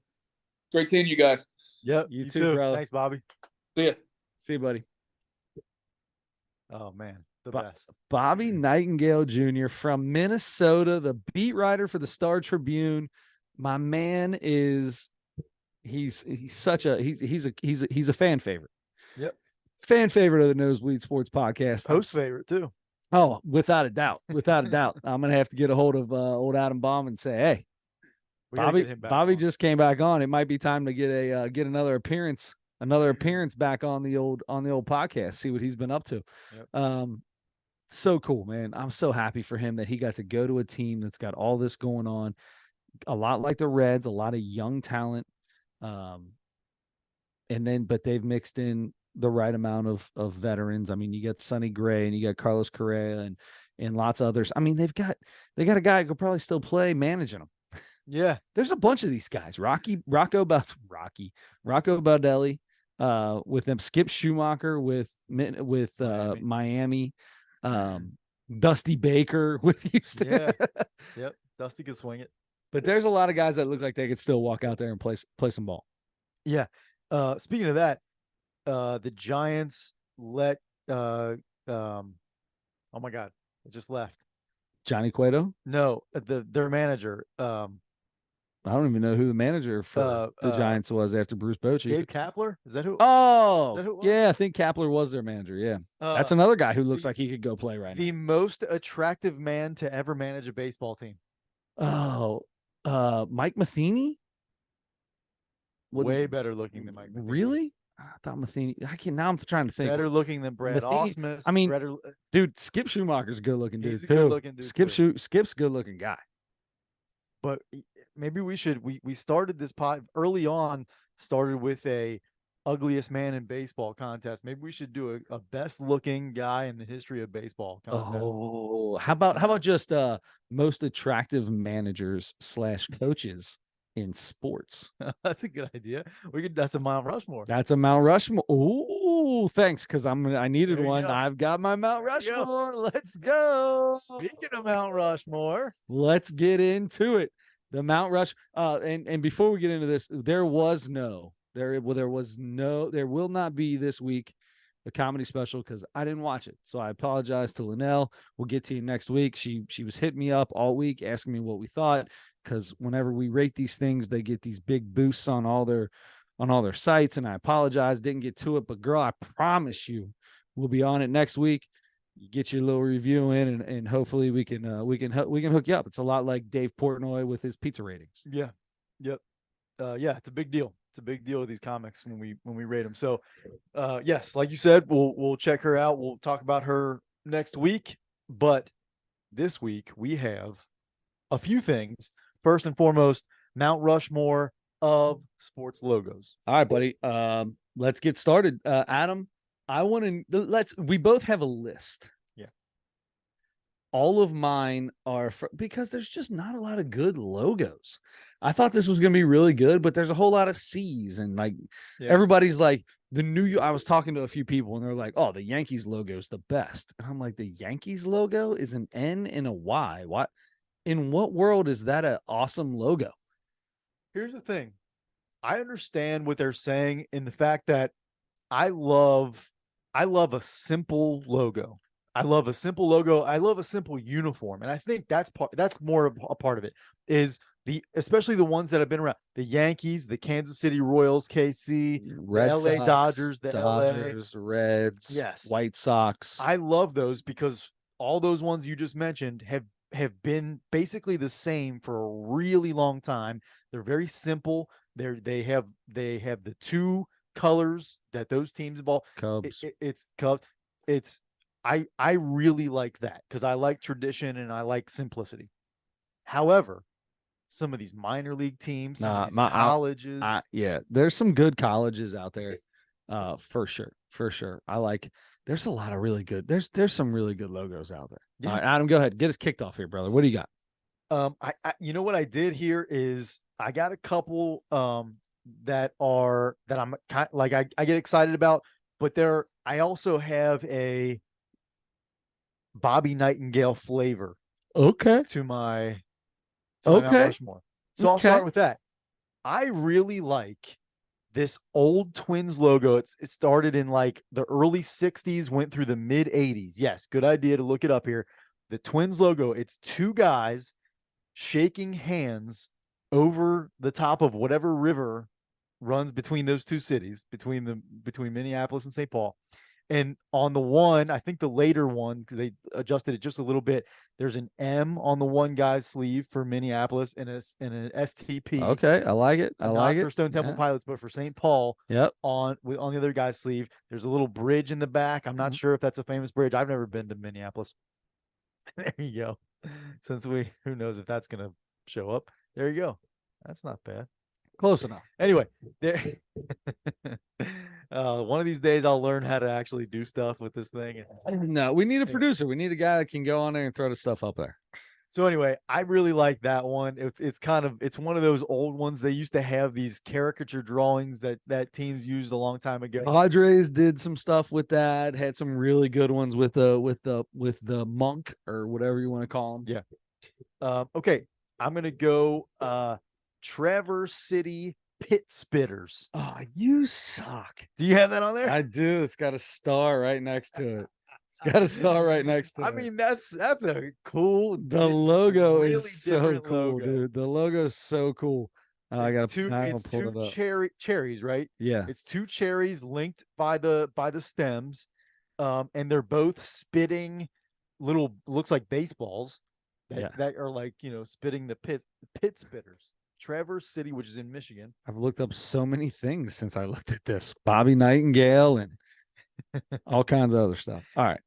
Great seeing you guys. Yep. You too, brother. Thanks, Bobby. See ya. See you, buddy. Oh man, the best. Bobby Nightengale Jr. from Minnesota, the beat writer for the Star Tribune. My man is he's a fan favorite. Yep. Fan favorite of the Nosebleed Sports Podcast. Host favorite too. Oh, without a doubt. Without a doubt. I'm gonna have to get a hold of old Adam Baum and say, hey, Bobby just came back on. It might be time to get another appearance back on the old podcast. See what he's been up to. Yep. So cool, man. I'm so happy for him that he got to go to a team that's got all this going on. A lot like the Reds, a lot of young talent. But they've mixed in the right amount of veterans. I mean, you got Sonny Gray and you got Carlos Correa and lots of others. I mean, they got a guy who could probably still play managing them. Yeah. There's a bunch of these guys. Rocco Baldelli, with them, Skip Schumacher with Miami, Dusty Baker with Houston. Yeah. Yep. Dusty could swing it. But there's a lot of guys that look like they could still walk out there and play some ball. Yeah. Speaking of that, the Giants let oh my God, it just left. Johnny Cueto? No, their manager. I don't even know who the manager for the Giants was after Bruce Bochy. Gabe Kapler? Is that who? Oh, Is that who it was? Yeah, I think Kapler was their manager. Yeah, that's another guy who looks like he could go play right now. The most attractive man to ever manage a baseball team. Oh, Mike Matheny? Way better looking than Mike Matheny. Really? I thought Matheny. Now I'm trying to think. Better looking than Brad Ausmus. I mean, dude, Skip Schumacher's a good looking dude. He's a good looking dude. Skip's a good looking guy. But maybe we started this pod early on, started with a ugliest man in baseball contest. Maybe we should do a best looking guy in the history of baseball contest. Oh, how about just most attractive managers / coaches in sports? That's a good idea. That's a Mount Rushmore. That's a Mount Rushmore. Oh, thanks, because I needed one. Go. I've got my Mount Rushmore. Let's go. Speaking of Mount Rushmore, let's get into it. The Mount Rush. And before we get into this, there will not be this week a comedy special because I didn't watch it. So I apologize to Linnell. We'll get to you next week. She was hitting me up all week asking me what we thought, because whenever we rate these things, they get these big boosts on all their sites. And I apologize, didn't get to it, but girl, I promise you we'll be on it next week. You get your little review in, and hopefully we can hook you up. It's a lot like Dave Portnoy with his pizza ratings. Yeah. Yep. Yeah, it's a big deal. It's a big deal with these comics when we rate them. So, yes, like you said, we'll check her out. We'll talk about her next week. But this week we have a few things. First and foremost, Mount Rushmore of sports logos. All right, buddy. Let's get started. Adam, we both have a list. Yeah. All of mine are because there's just not a lot of good logos. I thought this was going to be really good, but there's a whole lot of C's, and everybody's like I was talking to a few people and they're like, oh, the Yankees logo is the best. And I'm like, the Yankees logo is an N and a Y. What? In what world is that an awesome logo? Here's the thing. I understand what they're saying in the fact that I love a simple logo. I love a simple logo. I love a simple uniform. And I think that's more of a part of it, is especially the ones that have been around. The Yankees, the Kansas City Royals, KC, Red the LA Sox, Dodgers, the Dodgers, Reds, yes, White Sox. I love those because all those ones you just mentioned have been basically the same for a really long time. They're very simple. They have the two colors that those teams ball. Cubs. It's Cubs. I really like that because I like tradition and I like simplicity. However, some of these minor league teams, some of these colleges. Yeah, there's some good colleges out there, for sure. There's a lot of really good. There's some really good logos out there. Yeah. All right, Adam, go ahead, get us kicked off here, brother. What do you got? I you know what I did here is I got a couple that I'm kind like I get excited about, but I also have a Bobby Nightengale flavor Okay. to my Mount Rushmore. So I'll start with that. I really like this old Twins logo. It started in like the early 60s, went through the mid 80s. Yes, good idea to look it up here. The Twins logo, it's two guys shaking hands over the top of whatever river runs between those two cities, between Minneapolis and St. Paul. And on the one, I think the later one, because they adjusted it just a little bit, there's an M on the one guy's sleeve for Minneapolis and an STP. Okay, I like it. I like it. For Stone Temple Pilots, but for St. Paul. Yep. On the other guy's sleeve, there's a little bridge in the back. I'm not sure if that's a famous bridge. I've never been to Minneapolis. There you go. Since who knows if that's gonna show up. There you go. That's not bad. Close enough. Anyway, there. One of these days I'll learn how to actually do stuff with this thing. No, we need a producer. We need a guy that can go on there and throw the stuff up there. So anyway, I really like that one. It's one of those old ones. They used to have these caricature drawings that teams used a long time ago. Padres did some stuff with that. Had some really good ones with the monk or whatever you want to call him. Yeah. Okay, I'm gonna go Traverse City Pit Spitters. Oh, you suck. Do you have that on there? I do. It's got a star right next to it. It's got a star right next to it. I mean, that's a cool. The logo really is so cool, logo. dude. The logo is so cool. I got two cherries, right? Yeah. It's two cherries linked by the stems, and they're both spitting little, looks like baseballs that are like, spitting the pit spitters. Traverse City, which is in Michigan. I've looked up so many things since I looked at this. Bobby Nightengale and all kinds of other stuff. All right.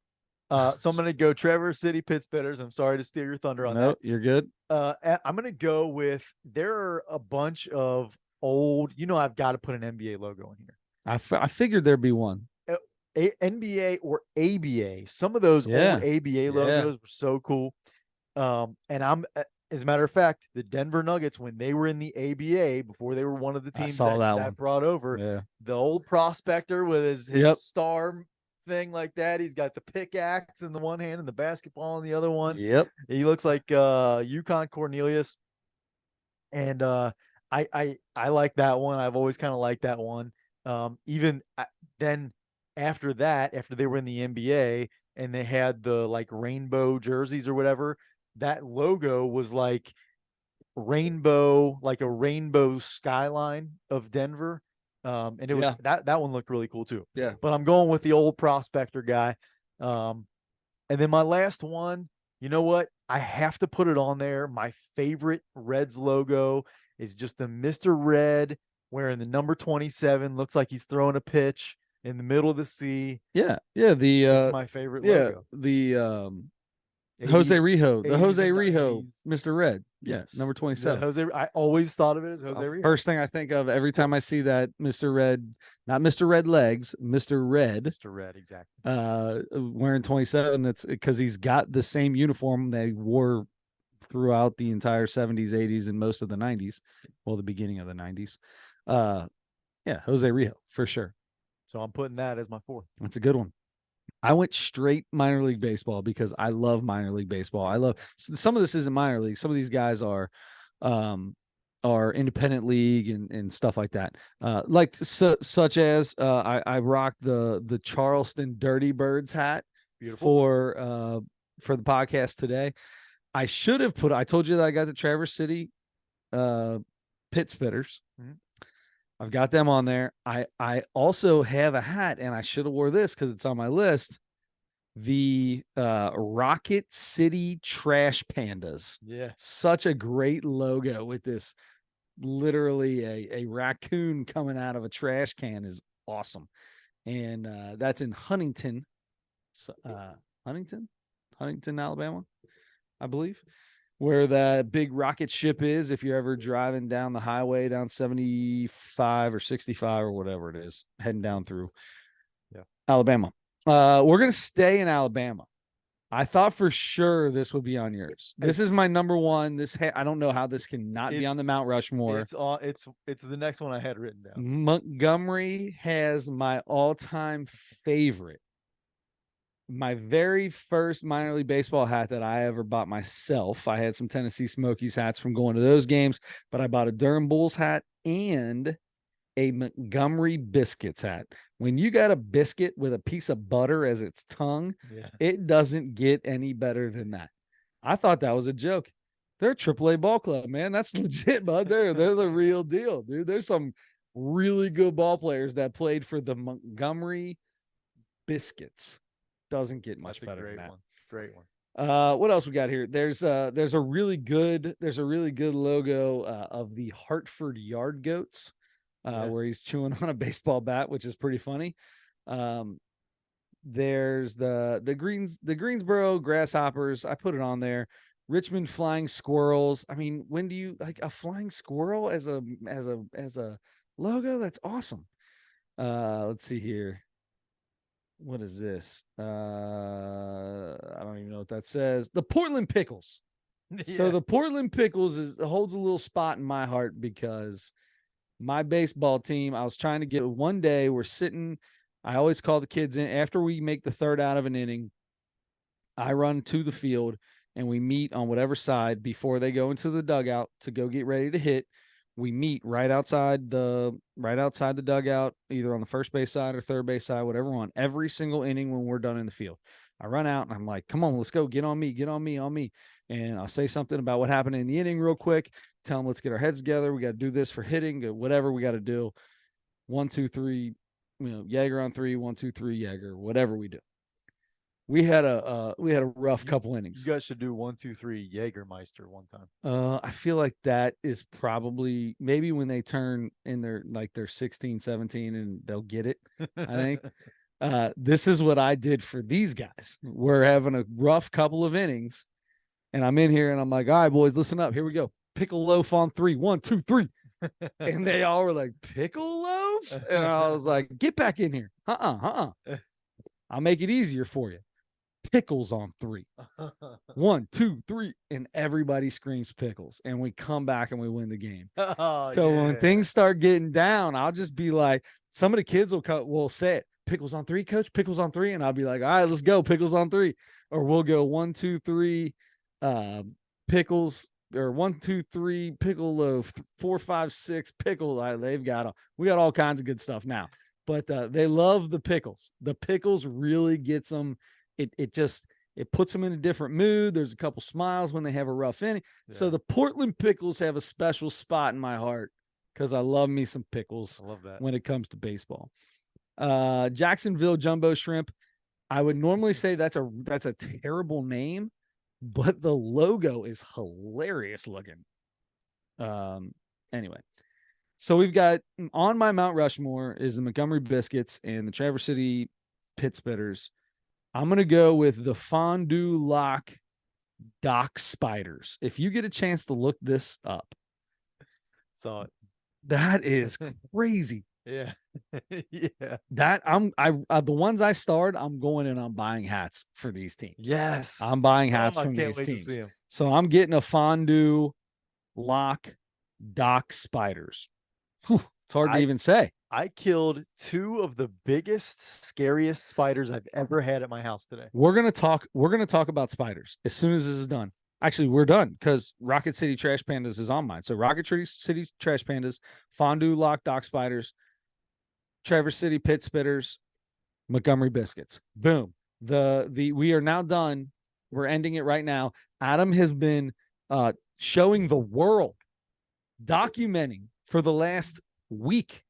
So I'm going to go Traverse City Pit Spitters. I'm sorry to steal your thunder on that. No, you're good. I'm going to go with, there are a bunch of old, I've got to put an NBA logo in here. I figured there'd be one. NBA or ABA. Some of those old ABA logos were so cool. And as a matter of fact, the Denver Nuggets, when they were in the ABA, before they were one of the teams that brought over, the old prospector with his star thing like that. He's got the pickaxe in the one hand and the basketball in the other one. Yep. He looks like Yukon Cornelius. And I like that one. I've always kind of liked that one. Even then after that, after they were in the NBA and they had the like rainbow jerseys or whatever, that logo was like rainbow, like a rainbow skyline of Denver. And it was that one looked really cool too. Yeah. But I'm going with the old prospector guy. And then my last one, you know what? I have to put it on there. My favorite Reds logo is just the Mr. Red wearing the number 27. Looks like he's throwing a pitch in the middle of the sea. Yeah. Yeah. It's my favorite logo. The Jose Rijo, Mr. Red. Yes. Number 27. I always thought of it as Jose Rijo. First thing I think of every time I see that Mr. Red, not Mr. Red Legs, Mr. Red. Mr. Red, exactly. Wearing 27. It's because he's got the same uniform they wore throughout the entire 70s, 80s, and most of the 90s. Well, the beginning of the 90s. Jose Rijo, for sure. So I'm putting that as my fourth. That's a good one. I went straight minor league baseball because I love minor league baseball. I love some of this isn't minor league. Some of these guys are independent league and stuff like that. Such as I rocked the Charleston Dirty Birds hat. Beautiful. For the podcast today. I should have I told you that I got the Traverse City Pit Spitters. Mm-hmm. I've got them on there. I also have a hat, and I should have wore this because it's on my list. The Rocket City Trash Pandas. Yeah. Such a great logo with this literally a raccoon coming out of a trash can is awesome. And that's in Huntington, Huntington, Alabama, I believe, where that big rocket ship is. If you're ever driving down the highway down 75 or 65 or whatever it is, heading down through Alabama. We're going to stay in Alabama. I thought for sure this would be on yours. This is my number one. I don't know how this can not be on the Mount Rushmore. It's the next one I had written down. Montgomery has my all-time favorite. My very first minor league baseball hat that I ever bought myself. I had some Tennessee Smokies hats from going to those games, but I bought a Durham Bulls hat and a Montgomery Biscuits hat. When you got a biscuit with a piece of butter as its tongue, it doesn't get any better than that. I thought that was a joke. They're a AAA ball club, man. That's legit, bud. They're the real deal, dude. There's some really good ball players that played for the Montgomery Biscuits. Doesn't get much better than that. Great one. What else we got here? There's a really good logo of the Hartford Yard Goats. Where he's chewing on a baseball bat, which is pretty funny. There's the Greensboro Grasshoppers. I put it on there. Richmond Flying Squirrels. I mean, when do you like a flying squirrel as a logo? That's awesome. Let's see here. What is this? I don't even know what that says. The Portland Pickles. So the Portland Pickles holds a little spot in my heart because my baseball team, I was trying to get one day. We're sitting. I always call the kids in after we make the third out of an inning. I run to the field and we meet on whatever side before they go into the dugout to go get ready to hit. We meet right outside the dugout, either on the first base side or third base side, whatever one, every single inning when we're done in the field. I run out and I'm like, come on, let's go. Get on me. And I'll say something about what happened in the inning real quick. Tell them, let's get our heads together. We got to do this for hitting, whatever we got to do. 1, 2, 3, Jaeger on 3, 1, 2, 3, Jaeger, whatever we do. We had a rough couple innings. You guys should do 1, 2, 3 Jägermeister one time. I feel like that is probably maybe when they turn in their 16, 17 and they'll get it. I think. This is what I did for these guys. We're having a rough couple of innings, and I'm in here and I'm like, all right, boys, listen up. Here we go. Pickle loaf on 3, 1, 2, 3. And they all were like, pickle loaf? And I was like, get back in here. I'll make it easier for you. Pickles on 3. 1, 2, 3. And everybody screams pickles. And we come back and we win the game. When things start getting down, I'll just be like, some of the kids will say it. Pickles on 3, coach, pickles on 3. And I'll be like, all right, let's go. Pickles on 3. Or we'll go 1, 2, 3, pickles, or 1, 2, 3, pickle loaf, 4, 5, 6, pickle. They've got we got all kinds of good stuff now, but they love the pickles. The pickles really gets them. It puts them in a different mood. There's a couple smiles when they have a rough inning. Yeah. So the Portland Pickles have a special spot in my heart because I love me some pickles. I love that when it comes to baseball. Jacksonville Jumbo Shrimp. I would normally say that's a terrible name, but the logo is hilarious looking. Anyway, so we've got on my Mount Rushmore is the Montgomery Biscuits and the Traverse City Pit Spitters. I'm going to go with the Fondue Lock Dock Spiders. If you get a chance to look this up. Saw it. That is crazy. Yeah. Yeah. That the ones I starred, I'm going and I'm buying hats for these teams. Yes. I'm buying hats from these teams. So I'm getting a Fondue Lock Dock Spiders. Whew, it's hard to even say. I killed 2 of the biggest, scariest spiders I've ever had at my house today. We're gonna talk about spiders as soon as this is done. Actually, we're done because Rocket City Trash Pandas is on mine. So Rocket City Trash Pandas, Fondue Lock Dock Spiders, Traverse City Pit Spitters, Montgomery Biscuits. Boom. We are now done. We're ending it right now. Adam has been showing the world, documenting for the last week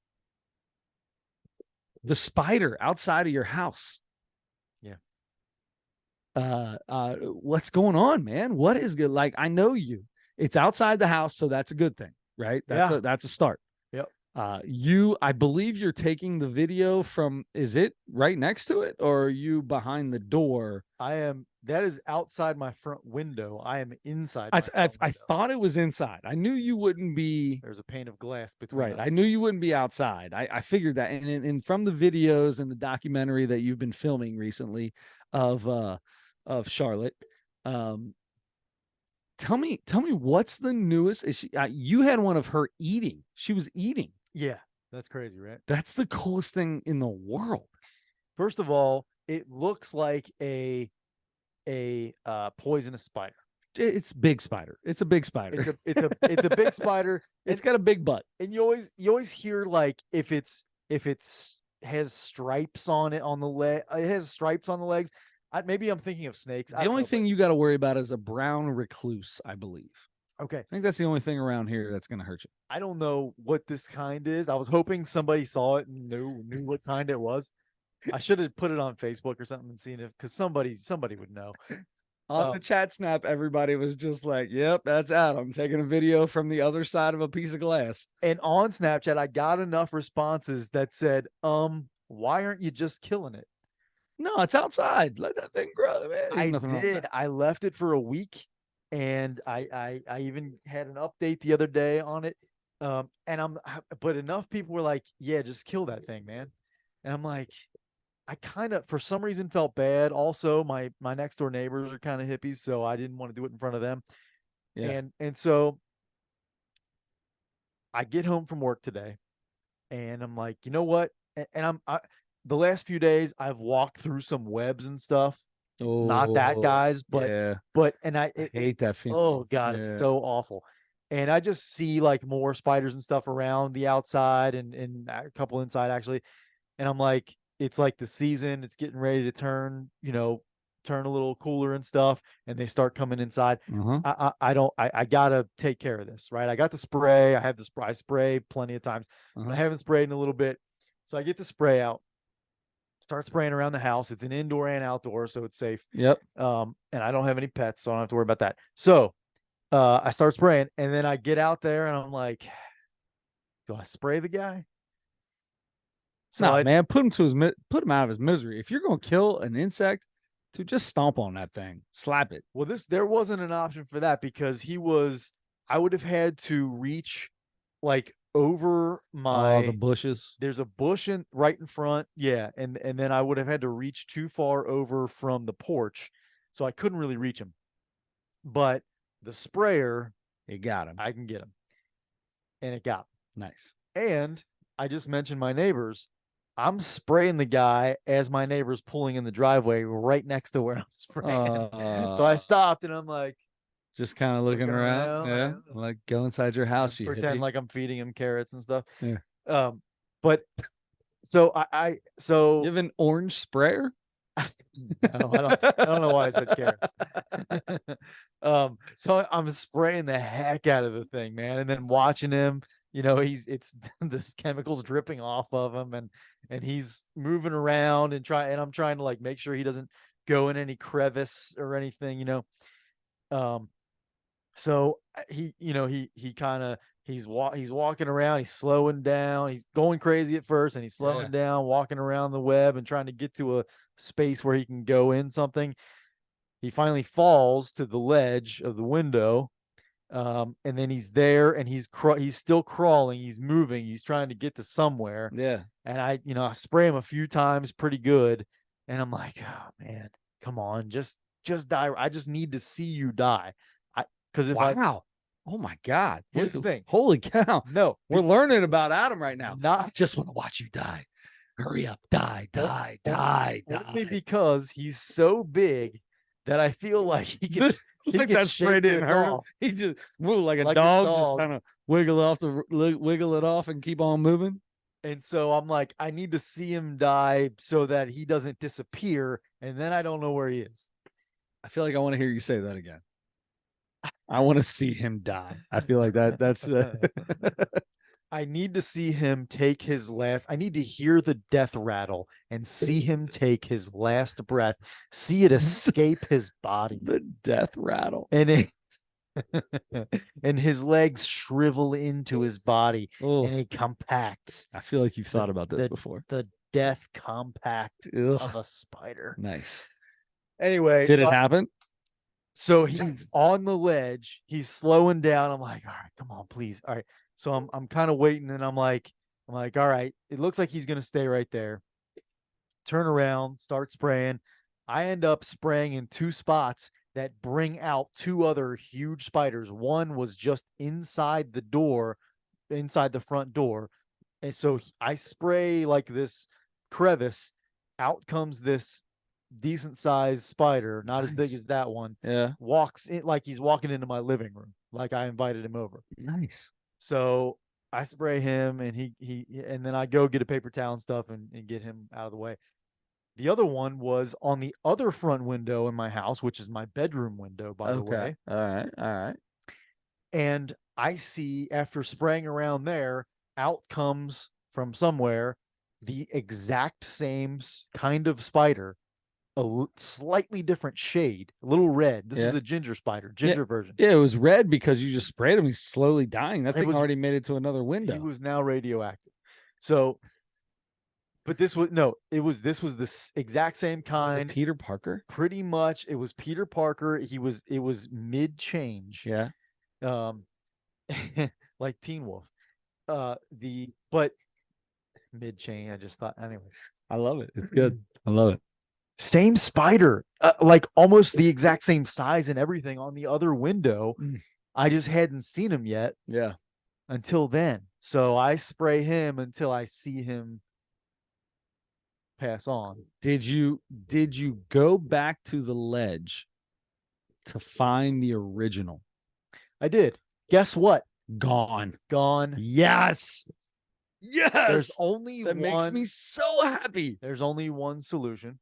the spider outside of your house. Yeah. What's going on, man? What is good? Like, I know you. It's outside the house, so that's a good thing. right? Yeah. That's a start. Yep. I believe you're taking the video from, is it right next to it, or are you behind the door? That is outside my front window. I am inside I, my I, front I window. thought it was inside. I knew you wouldn't be. There's a pane of glass between Right. us. I knew you wouldn't be outside. I figured that. And from the videos and the documentary that you've been filming recently of Charlotte, um, tell me what's the newest? Is she, you had one of her eating. She was eating. Yeah, that's crazy, right? That's the coolest thing in the world. First of all, it looks like a poisonous spider. It's big spider. It's a big spider. It's a big spider. It's got a big butt. And you always hear like if it's has stripes on it on the leg. It has stripes on the legs. Maybe I'm thinking of snakes. The only thing you got to worry about is a brown recluse, I believe. Okay. I think that's the only thing around here that's going to hurt you. I don't know what this kind is. I was hoping somebody saw it and knew what kind it was. I should have put it on Facebook or something and seen it, because somebody would know. On the chat snap, everybody was just like, yep, that's Adam taking a video from the other side of a piece of glass. And on Snapchat, I got enough responses that said, why aren't you just killing it? No, it's outside. Let that thing grow, man. I did. I left it for a week, and I even had an update the other day on it. But enough people were like, yeah, just kill that thing, man. And I'm like, I kind of, for some reason, felt bad. Also, my next door neighbors are kind of hippies, so I didn't want to do it in front of them. Yeah. And so I get home from work today, and I'm like, you know what? And the last few days I've walked through some webs and stuff. Oh, not that guys, but yeah. I hate that feeling. Oh God, it's so awful. And I just see like more spiders and stuff around the outside and a couple inside actually. And I'm like, it's like the season, it's getting ready to turn a little cooler and stuff, and they start coming inside. I gotta take care of this, right? I got the spray. I spray plenty of times, but I haven't sprayed in a little bit. So I get the spray out, start spraying around the house. It's an indoor and outdoor, so it's safe. Yep. And I don't have any pets, so I don't have to worry about that. So I start spraying, and then I get out there and I'm like, do I spray the guy? So man, put him out of his misery. If you're gonna kill an insect, to just stomp on that thing, slap it. Well, there wasn't an option for that, because I would have had to reach like over the bushes. There's a bush right in front. Yeah. And then I would have had to reach too far over from the porch. So I couldn't really reach him. But the sprayer, it got him. I can get him. And it got him. Nice. And I just mentioned my neighbors. I'm spraying the guy as my neighbor's pulling in the driveway right next to where I'm spraying. So I stopped and I'm like, just kind of looking around. Yeah. Like, go inside your house. You pretend like I'm feeding him carrots and stuff. Yeah. But so so you have an orange sprayer? No, I don't know why I said carrots. So I'm spraying the heck out of the thing, man, and then watching him. It's this chemicals dripping off of him, and he's moving around and I'm trying to like make sure he doesn't go in any crevice or anything, So he's walking around, he's slowing down, he's going crazy at first, and he's slowing down, walking around the web and trying to get to a space where he can go in something. He finally falls to the ledge of the window. And then he's there, and he's still crawling, he's moving, he's trying to get to somewhere. Yeah. And I spray him a few times pretty good, and I'm like, oh man, come on, just die. I just need to see you die. Because if oh my God. Here's the thing. Holy cow. No, we're learning about Adam right now. I just want to watch you die. Hurry up, die. Only because he's so big that I feel like he can like that spray didn't hurt him. He just moved like a dog, just kind of wiggle it off and keep on moving. And so I'm like, I need to see him die so that he doesn't disappear, and then I don't know where he is. I feel like I want to hear you say that again. I want to see him die. I feel like that's I need to see him take his last. I need to hear the death rattle and see him take his last breath. See it escape his body. The death rattle. And and his legs shrivel into his body, Oh, and he compacts. I feel like you've The- thought about this the- before. The death compact Ugh. of a spider. Nice. Anyway, Did it happen? So he's on the ledge. He's slowing down. I'm like, all right, come on, please. All right. So I'm kind of waiting, and I'm like, all right. It looks like he's gonna stay right there. Turn around, start spraying. I end up spraying in two spots that bring out two other huge spiders. One was just inside the door, inside the front door. And so I spray like this crevice. Out comes this decent sized spider, not as big Nice. as that one. Yeah. Walks in like he's walking into my living room, like I invited him over. Nice. So I spray him, and and then I go get a paper towel and stuff, and get him out of the way. The other one was on the other front window in my house, which is my bedroom window, by the way. All right. All right. And I see, after spraying around there, out comes from somewhere the exact same kind of spider, a slightly different shade, a little red. This was Yeah. a ginger spider, ginger version. Yeah, it was red because you just sprayed him. He's slowly dying. That It thing was- already made it to another He window. was now radioactive. So, but this was this exact same Was it kind. Peter Parker? Pretty much, it was Peter Parker. It was mid change. Yeah. Like Teen Wolf. But mid chain. I just thought, anyway. I love it. It's good. I love it. Same spider, like almost the exact same size and everything on the other window. I just hadn't seen him yet. Yeah. Until then. So I spray him until I see him pass on. Did you go back to the ledge to find the original? I did. Guess what? Gone. Gone. Yes. Yes. There's only that one. makes me so happy. There's only one solution.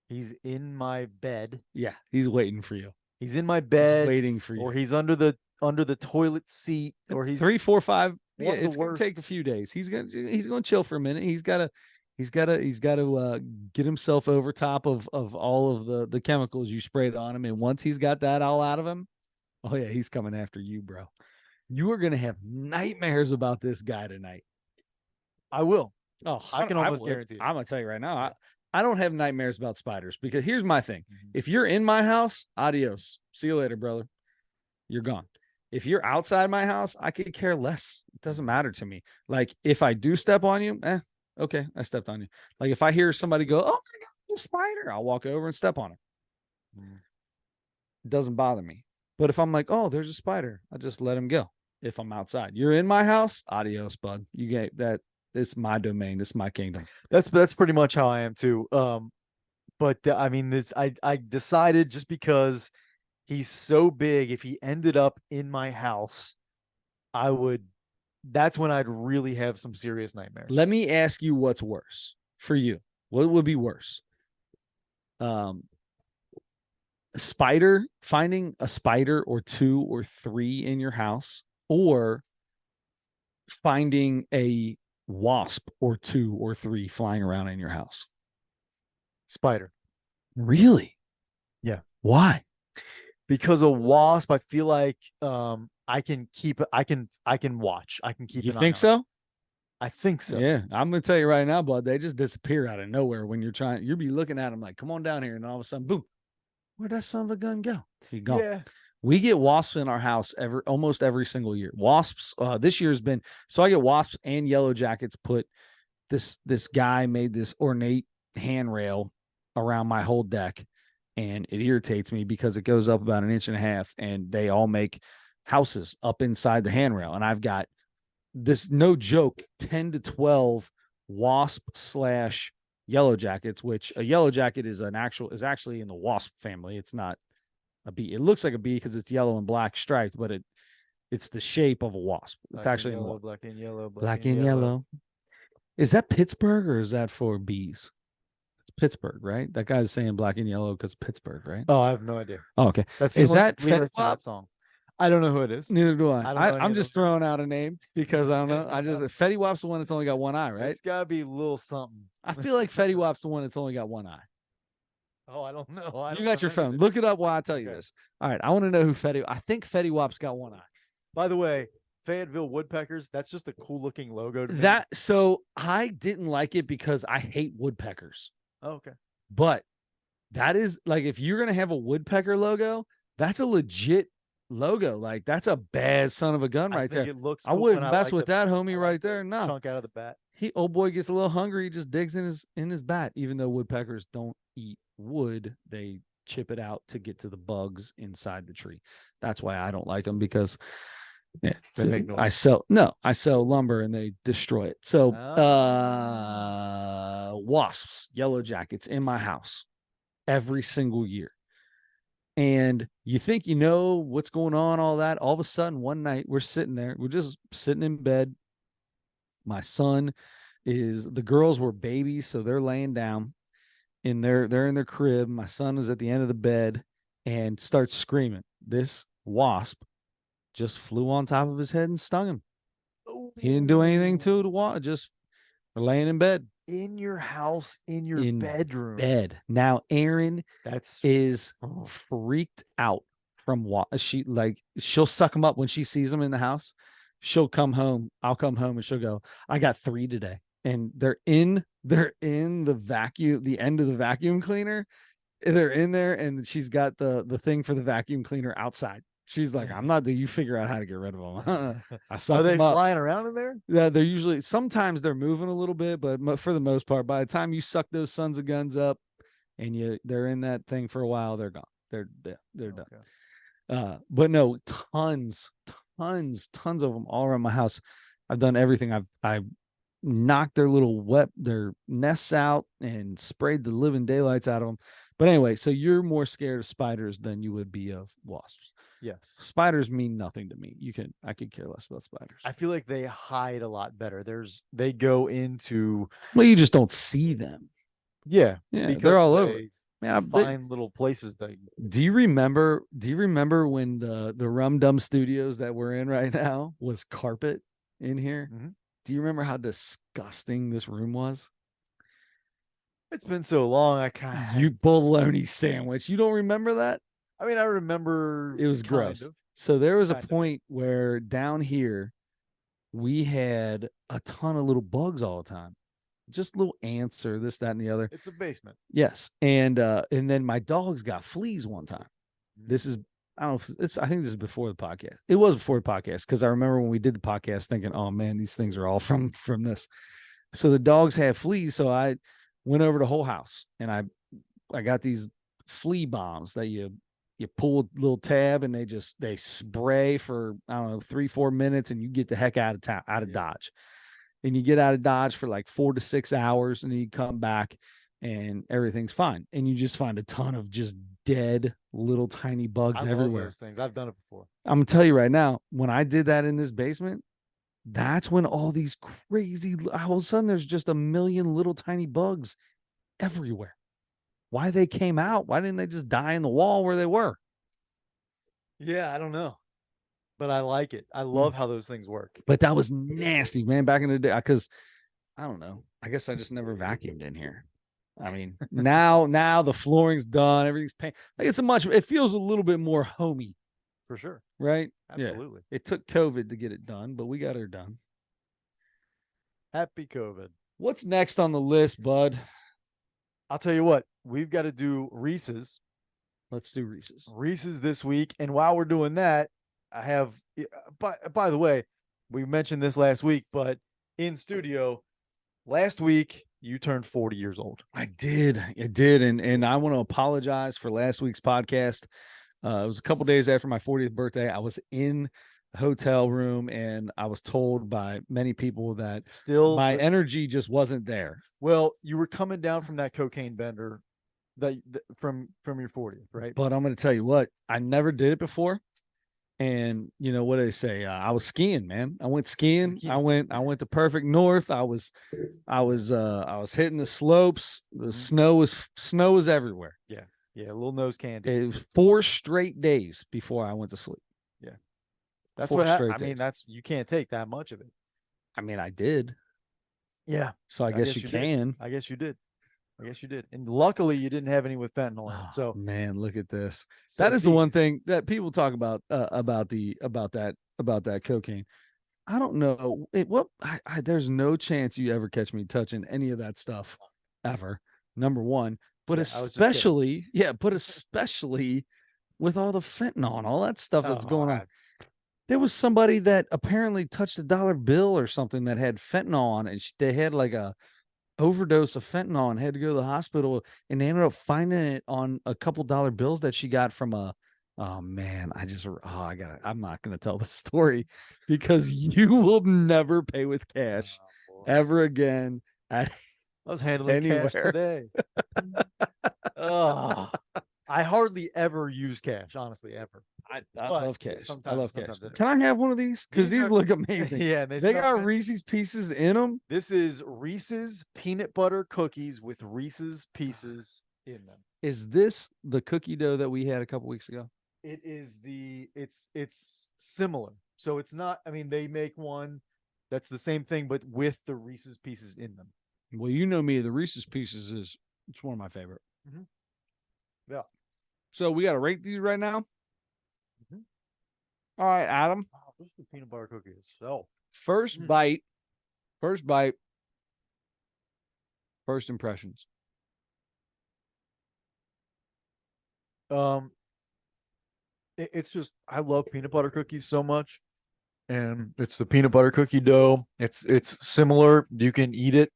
He's in my bed. Yeah, he's waiting for you. He's in my He's bed, waiting for you. or he's under the toilet seat, or he's 3, 4, 5. Yeah, one of the it's gonna worst. take a few days. He's gonna chill for a minute. He's gotta get himself over top of all of the chemicals you sprayed on him. And once he's got that all out of him, oh yeah, he's coming after you, bro. You are gonna have nightmares about this guy tonight. I will. Oh, I can almost would. guarantee it. I'm gonna tell you right now. I don't have nightmares about spiders because here's my thing. Mhm. If you're in my house, adios. See you later, brother. You're gone. If you're outside my house, I could care less. It doesn't matter to me. Like if I do step on you, okay, I stepped on you. Like if I hear somebody go, "Oh my God, a spider," I'll walk over and step on him. It doesn't bother me. But if I'm like, "Oh, there's a spider," I just let him go. If I'm outside, you're in my house, adios, bud. You get that. It's my domain. It's my kingdom. That's pretty much how I am too. I mean, I decided, just because he's so big, if he ended up in my house, that's when I'd really have some serious nightmares. Let me ask you what's worse for you. What would be worse? Finding a spider or 2 or 3 in your house, or finding a wasp or 2 or 3 flying around in your house? Spider. Really? Yeah. Why? Because a wasp, I feel like I can watch. I can keep You an eye think on. so? I think so. Yeah, I'm gonna tell you right now, bud. They just disappear out of nowhere when you'll be looking at them like, "Come on down here," and all of a sudden, boom, where'd that son of a gun go? He gone. Yeah. We get wasps in our house almost every single year. Wasps. This year's been so. I get wasps and yellow jackets. This guy made this ornate handrail around my whole deck, and it irritates me because it goes up about 1.5 inches, and they all make houses up inside the handrail. And I've got this, no joke, 10 to 12 wasp/yellow jackets, which a yellow jacket is actually in the wasp family. It's not a bee. It looks like a bee because it's yellow and black striped, but it's the shape of a wasp. It's actually yellow, black and yellow, black and yellow. Is that Pittsburgh or is that for bees? It's Pittsburgh, right? That guy's saying black and yellow because Pittsburgh, right? Oh, I have no idea. Oh, okay. That's Is that lyric to Fetty that song? I don't know who it is. Neither do I. I don't know any I'm of just those throwing guys. out a name because I don't know. Fetty Wap's the one that's only got one eye, right? It's gotta be a little something. I feel like Fetty Wap's the one that's only got one eye. Oh, I don't know. You got your phone. Look it up while I tell you this. All right. I want to know who Fetty. I think Fetty Wap's got one eye. By the way, Fayetteville Woodpeckers, that's just a cool looking logo to me. So I didn't like it because I hate woodpeckers. Oh, okay. But that is like, if you're going to have a woodpecker logo, that's a legit logo. Like, that's a bad son of a gun right there. It looks I cool, wouldn't and mess like with that homie right there. No. Chunk out of the bat. Old boy gets a little hungry. He just digs in his bat. Even though woodpeckers don't eat wood, they chip it out to get to the bugs inside the tree. That's why I don't like them, because They make noise. I sell lumber and they destroy it. So wasps, yellow jackets in my house every single year. And you think you know what's going on, all that. All of a sudden, one night we're just sitting in bed. My son the girls were babies, so they're laying down they're in their crib. My son is at the end of the bed and starts screaming. This wasp just flew on top of his head and stung him. He didn't do anything to the just laying in bed. In your house, in your bedroom. Bed. Now Aaron is Oh. freaked out from she'll suck him up when she sees him in the house. She'll come home. I'll come home and she'll go, I got 3 today. And they're in the vacuum, the end of the vacuum cleaner. They're in there, and she's got the thing for the vacuum cleaner outside. She's like, I'm not. You figure out how to get rid of them. I suck Are they them up. flying around in there? Yeah, they're usually. Sometimes they're moving a little bit, but for the most part, by the time you suck those sons of guns up, and they're in that thing for a while, they're gone. They're done. But no, tons of them all around my house. I've done everything. I've knocked their nests out and sprayed the living daylights out of them. But anyway, so you're more scared of spiders than you would be of wasps. Yes. Spiders mean nothing to me. I could care less about spiders. I feel like they hide a lot better. They go into. Well, you just don't see them. Yeah. They're all over. Yeah, find little places. Do you remember when the Rum Dum Studios that we're in right now was carpet in here? Mm-hmm. Do you remember how disgusting this room was? It's been so long. You bologna sandwich. You don't remember that? I mean, I remember it was gross. So there was a point where down here we had a ton of little bugs all the time. Just little ants or this, that, and the other. It's a basement. Yes. And then my dogs got fleas one time. This is, I don't know if I think this is before the podcast. It was before the podcast, because I remember when we did the podcast thinking, oh man, these things are all from this. So the dogs had fleas. So I went over the whole house and I got these flea bombs that you pull a little tab and they spray for, I don't know, 3-4 minutes, and you get the heck out of Dodge. And you get out of Dodge for like 4 to 6 hours, and then you come back and everything's fine. And you just find a ton of just dead little tiny bugs everywhere. Those things. I've done it before. I'm gonna tell you right now, when I did that in this basement, that's when all these crazy, all of a sudden there's just a million little tiny bugs everywhere. Why they came out? Why didn't they just die in the wall where they were? Yeah, I don't know. But I like it. I love how those things work. But that was nasty, man, back in the day. Because I don't know. I guess I just never vacuumed in here. I mean, now the flooring's done. Everything's paint. Like it feels a little bit more homey. For sure. Right? Absolutely. Yeah. It took COVID to get it done, but we got her done. Happy COVID. What's next on the list, bud? I'll tell you what. We've got to do Reese's. Let's do Reese's. Reese's this week. And while we're doing that, I have, by the way, we mentioned this last week, but in studio, last week, you turned 40 years old. I did. And I want to apologize for last week's podcast. It was a couple days after my 40th birthday. I was in the hotel room and I was told by many people that my energy just wasn't there. Well, you were coming down from that cocaine bender from your 40th, right? But I'm going to tell you what, I never did it before. And you know what they say? I was skiing, man. I went skiing. I went to Perfect North. I was hitting the slopes. The snow was everywhere. Yeah. A little nose candy. It was 4 straight days before I went to sleep. Yeah. That's what I mean, you can't take that much of it. I mean, I did. Yeah. So I guess you can. I guess you did. I guess you did. And luckily you didn't have any with fentanyl in it. So man, look at this. so That is the see, one thing that people talk about that cocaine. I don't know. There's no chance you ever catch me touching any of that stuff ever. Number one, but Yeah, I was just kidding. especially with all the fentanyl and all that stuff that's Oh, going on. There was somebody that apparently touched a dollar bill or something that had fentanyl on it. They had like a overdose of fentanyl and had to go to the hospital, and they ended up finding it on a couple dollar bills that she got from a oh man, I'm not gonna tell the story because you will never pay with cash ever again at I was handling cash anywhere. today. Oh, I hardly ever use cash, honestly, ever. I But love cash. I sometimes- love cash. sometimes I do. Can I have one of these? Because These these are- look amazing. Yeah, They smell got good. Reese's Pieces in them. This is Reese's peanut butter cookies with Reese's Pieces in them. Is this the cookie dough that we had a couple weeks ago? It is it's similar. So it's not, I mean, they make one that's the same thing, but with the Reese's Pieces in them. Well, you know me, the Reese's Pieces it's one of my favorite. Mhm. Yeah. So we got to rate these right now. Mhm. All right, Adam. Wow, this is the peanut butter cookie itself. First bite. First bite. First impressions. It's just, I love peanut butter cookies so much, and it's the peanut butter cookie dough. It's similar. You can eat it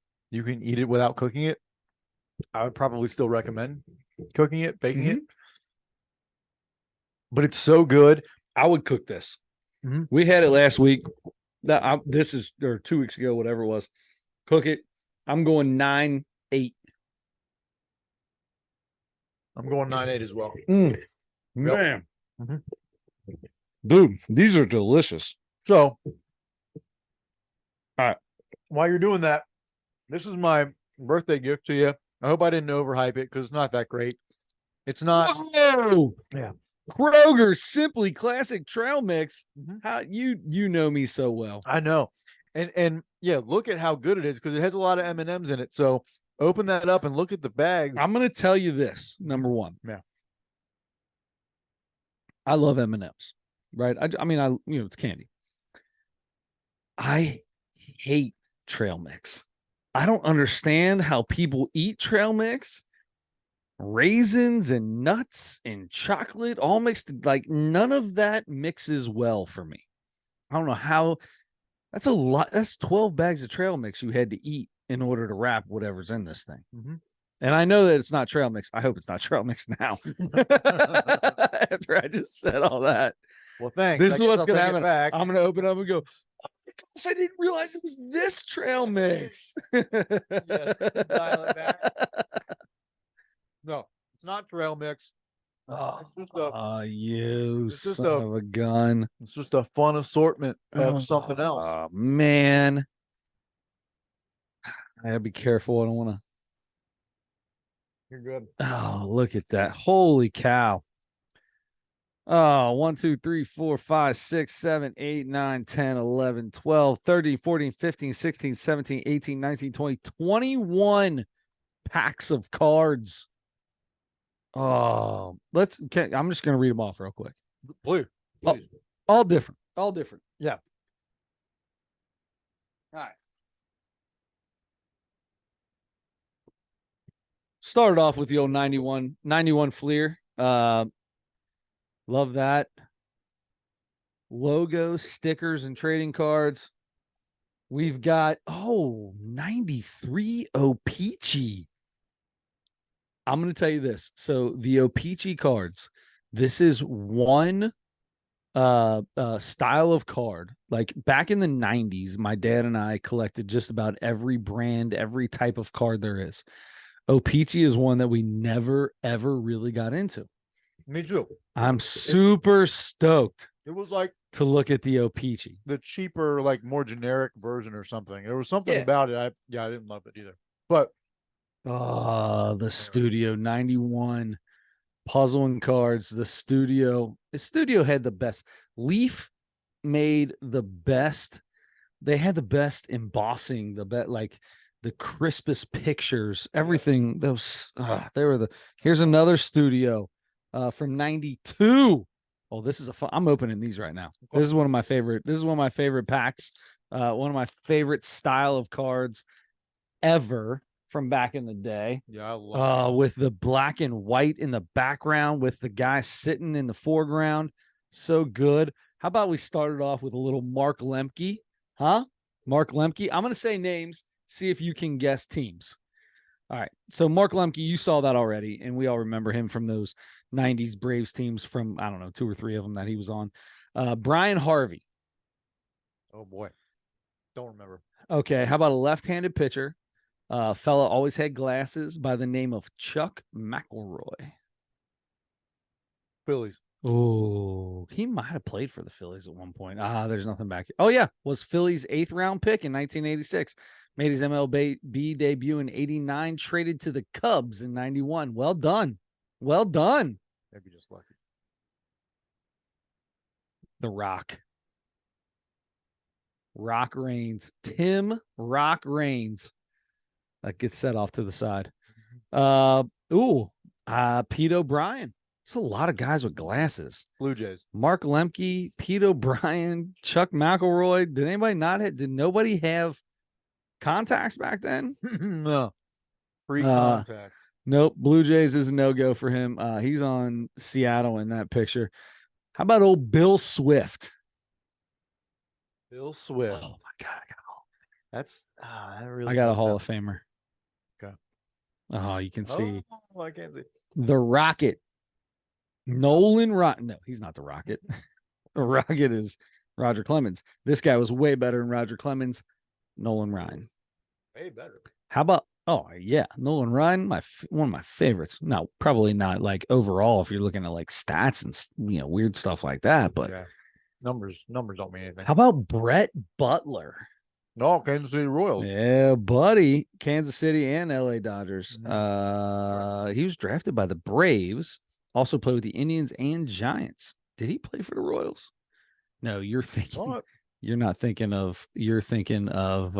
without cooking it. I would probably still recommend cooking it, baking it, but it's so good. I would cook this. Mhm. We had it last week. This is or 2 weeks ago, whatever it was. Cook it. I'm going 9-8. I'm going 9-8 as well. Man. Mhm. Dude, these are delicious. So, all right. While you're doing that, this is my birthday gift to you. I hope I didn't overhype it because it's not that great. It's not. Whoa! Yeah. Kroger Simply Classic Trail Mix. Mhm. How you know me so well. I know, and yeah, look at how good it is because it has a lot of M&Ms in it. So open that up and look at the bags. I'm going to tell you this. Number one. Yeah. I love M&Ms, right? I mean, it's candy. I hate trail mix. I don't understand how people eat trail mix. Raisins and nuts and chocolate all mixed. Like none of that mixes well for me. I don't know how. That's a lot. That's 12 bags of trail mix you had to eat in order to wrap whatever's in this thing. Mm-hmm. And I know that it's not trail mix. I hope it's not trail mix now. After I just said all that. Well, thanks. This is what's going to happen. Back. I'm going to open up and go, oh my gosh, I didn't realize it was this trail mix. Dial it back. No, it's not trail mix. You son of a gun. It's just a fun assortment of something else. Oh, man. I gotta be careful. I don't want to. You're good. Oh, look at that. Holy cow. Oh, 1, 2, 3, 4, 5, 6, 7, 8, 9, 10, 11, 12, 13, 14, 15, 16, 17, 18, 19, 20, 21 packs of cards. Oh, I'm just going to read them off real quick. Please. All different. All different. Yeah. All right. Started off with the old 91 Fleer. Love that. Logo, stickers, and trading cards. We've got 93 O-Pee-Chee. I'm going to tell you this. So the O-Pee-Chee cards, this is one style of card. Like back in the 90s, my dad and I collected just about every brand, every type of card there is. O-Pee-Chee is one that we never, ever really got into. Me too. I'm super stoked. It was like to look at the O-Pee-Chee. The cheaper, like more generic version or something. There was something about it. I didn't love it either. But the Studio 91 puzzle and cards. The Studio had the best. Leaf made the best. They had the best embossing, the best, like the crispest pictures, everything. Those they were the. Here's another studio from '92. Oh, this is a fun. I'm opening these right now. This is one of my favorite. This is one of my favorite packs. One of my favorite style of cards ever from back in the day. Yeah, I love with the black and white in the background, with the guy sitting in the foreground. So good. How about we started off with a little Mark Lemke? Huh? Mark Lemke. I'm going to say names, see if you can guess teams. All right. So Mark Lemke, you saw that already, and we all remember him from those 90s Braves teams from, I don't know, 2 or 3 of them that he was on. Brian Harvey. Oh, boy. Don't remember. Okay. How about a left-handed pitcher? Fella always had glasses by the name of Chuck McElroy. Phillies. Oh, he might have played for the Phillies at one point. There's nothing back here. Oh, yeah. Was Phillies 8th round pick in 1986. Made his MLB debut in 89, traded to the Cubs in 91. Well done. Well done. Maybe just lucky. The Rock. Rock Reigns. Tim Rock Reigns. That gets set off to the side. Pete O'Brien. It's a lot of guys with glasses. Blue Jays. Mark Lemke, Pete O'Brien, Chuck McElroy. Did nobody have contacts back then? No. Free contacts. Nope. Blue Jays is a no-go for him. He's on Seattle in that picture. How about old Bill Swift? Bill Swift. Oh my God. I got a Hall of Famer. Okay. Oh, you can see. Oh, I can't see. The Rocket. Nolan Rocket. No, he's not the Rocket. The Rocket is Roger Clemens. This guy was way better than Roger Clemens. Nolan Ryan. Way better. How about, Nolan Ryan, one of my favorites. No, probably not like overall if you're looking at like stats and weird stuff like that, but yeah. Numbers don't mean anything. How about Brett Butler? No, Kansas City Royals. Yeah, buddy. Kansas City and LA Dodgers. Mm-hmm. He was drafted by the Braves. Also played with the Indians and Giants. Did he play for the Royals? No, you're thinking. You're not thinking of. You're thinking of.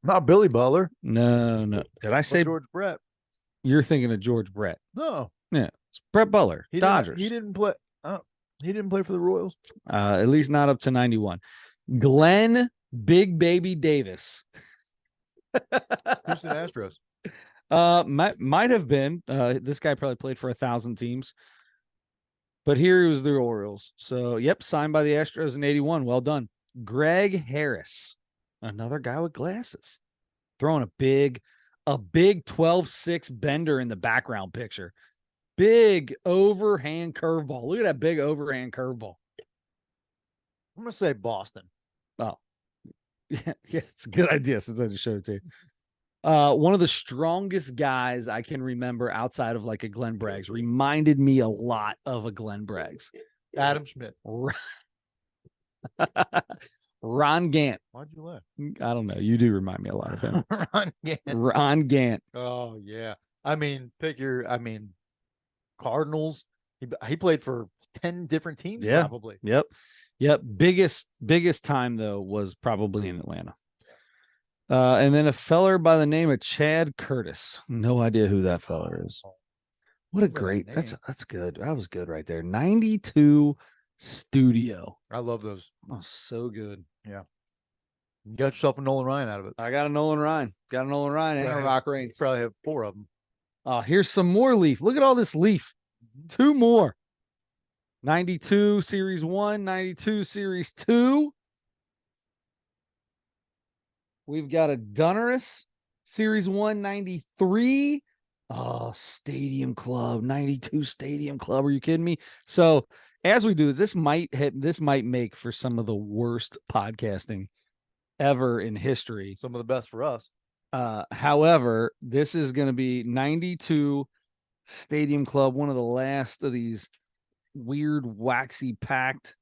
Not Billy Butler. No. Did I say George Brett? You're thinking of George Brett. No. Yeah, it's Brett Butler. Dodgers. He didn't play. He didn't play for the Royals. At least not up to 91. Glenn Big Baby Davis. Houston Astros. Might have been. This guy probably played for 1,000 teams. But here he was the Orioles. So, yep, signed by the Astros in 81. Well done. Greg Harris, another guy with glasses, throwing a big 12-6 bender in the background picture. Big overhand curveball. Look at that big overhand curveball. I'm going to say Boston. Oh, yeah, it's a good idea since I just showed it to you. One of the strongest guys I can remember outside of like a Glenn Braggs, reminded me a lot of a Glenn Braggs. Adam Schmidt. Ron Gant. Why'd you laugh? I don't know. You do remind me a lot of him. Ron Gant. Oh, yeah. Cardinals. He played for 10 different teams, probably. Yep. Biggest time, though, was probably in Atlanta. And then a feller by the name of Chad Curtis. No idea who that feller is. What a great. That's good. That was good right there. 92 studio. I love those. Oh, so good. Yeah. You got yourself a Nolan Ryan out of it. I got a Nolan Ryan. And a Rock Reigns. Probably have 4 of them. Here's some more Leaf. Look at all this Leaf. 2 more. 92 Series 1, 92 Series 2. We've got a Donruss Series 1, 93. Oh, Stadium Club, 92 Stadium Club. Are you kidding me? So as we do this might make for some of the worst podcasting ever in history. Some of the best for us. However, this is going to be 92 Stadium Club, one of the last of these weird, waxy packed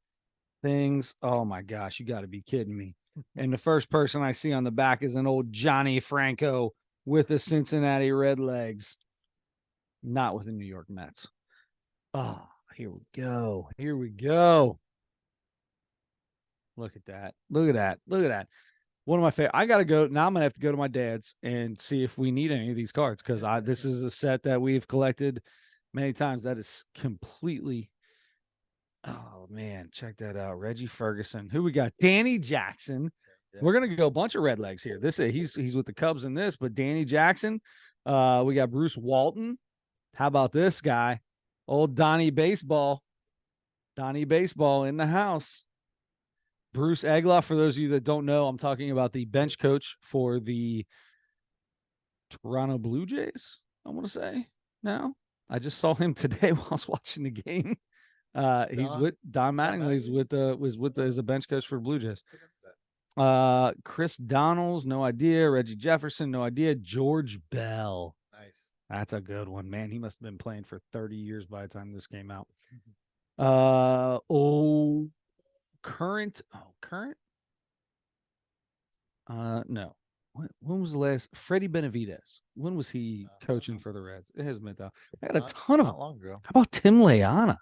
things. Oh my gosh, you got to be kidding me. And the first person I see on the back is an old Johnny Franco with the Cincinnati Redlegs, not with the New York Mets. Oh, here we go. Look at that. One of my favorite. I gotta go now. I'm gonna have to go to my dad's and see if we need any of these cards because this is a set that we've collected many times. That is completely. Oh man, check that out. Reggie Ferguson. Who we got? Danny Jackson. We're gonna go a bunch of red legs here. This he's with the Cubs in this, but Danny Jackson. We got Bruce Walton. How about this guy? Old Donnie Baseball. Donnie Baseball in the house. Bruce Egloff, for those of you that don't know, I'm talking about the bench coach for the Toronto Blue Jays, I want to say now. I just saw him today while I was watching the game. He's with Don Mattingly's as a bench coach for Blue Jays. Chris Donalds, no idea. Reggie Jefferson, no idea. George Bell. Nice. That's a good one, man. He must have been playing for 30 years by the time this came out. Current. No. When was the last Freddie Benavidez? When was he coaching for the Reds? It hasn't been that. I got a ton of them. Not long ago. How about Tim Leana?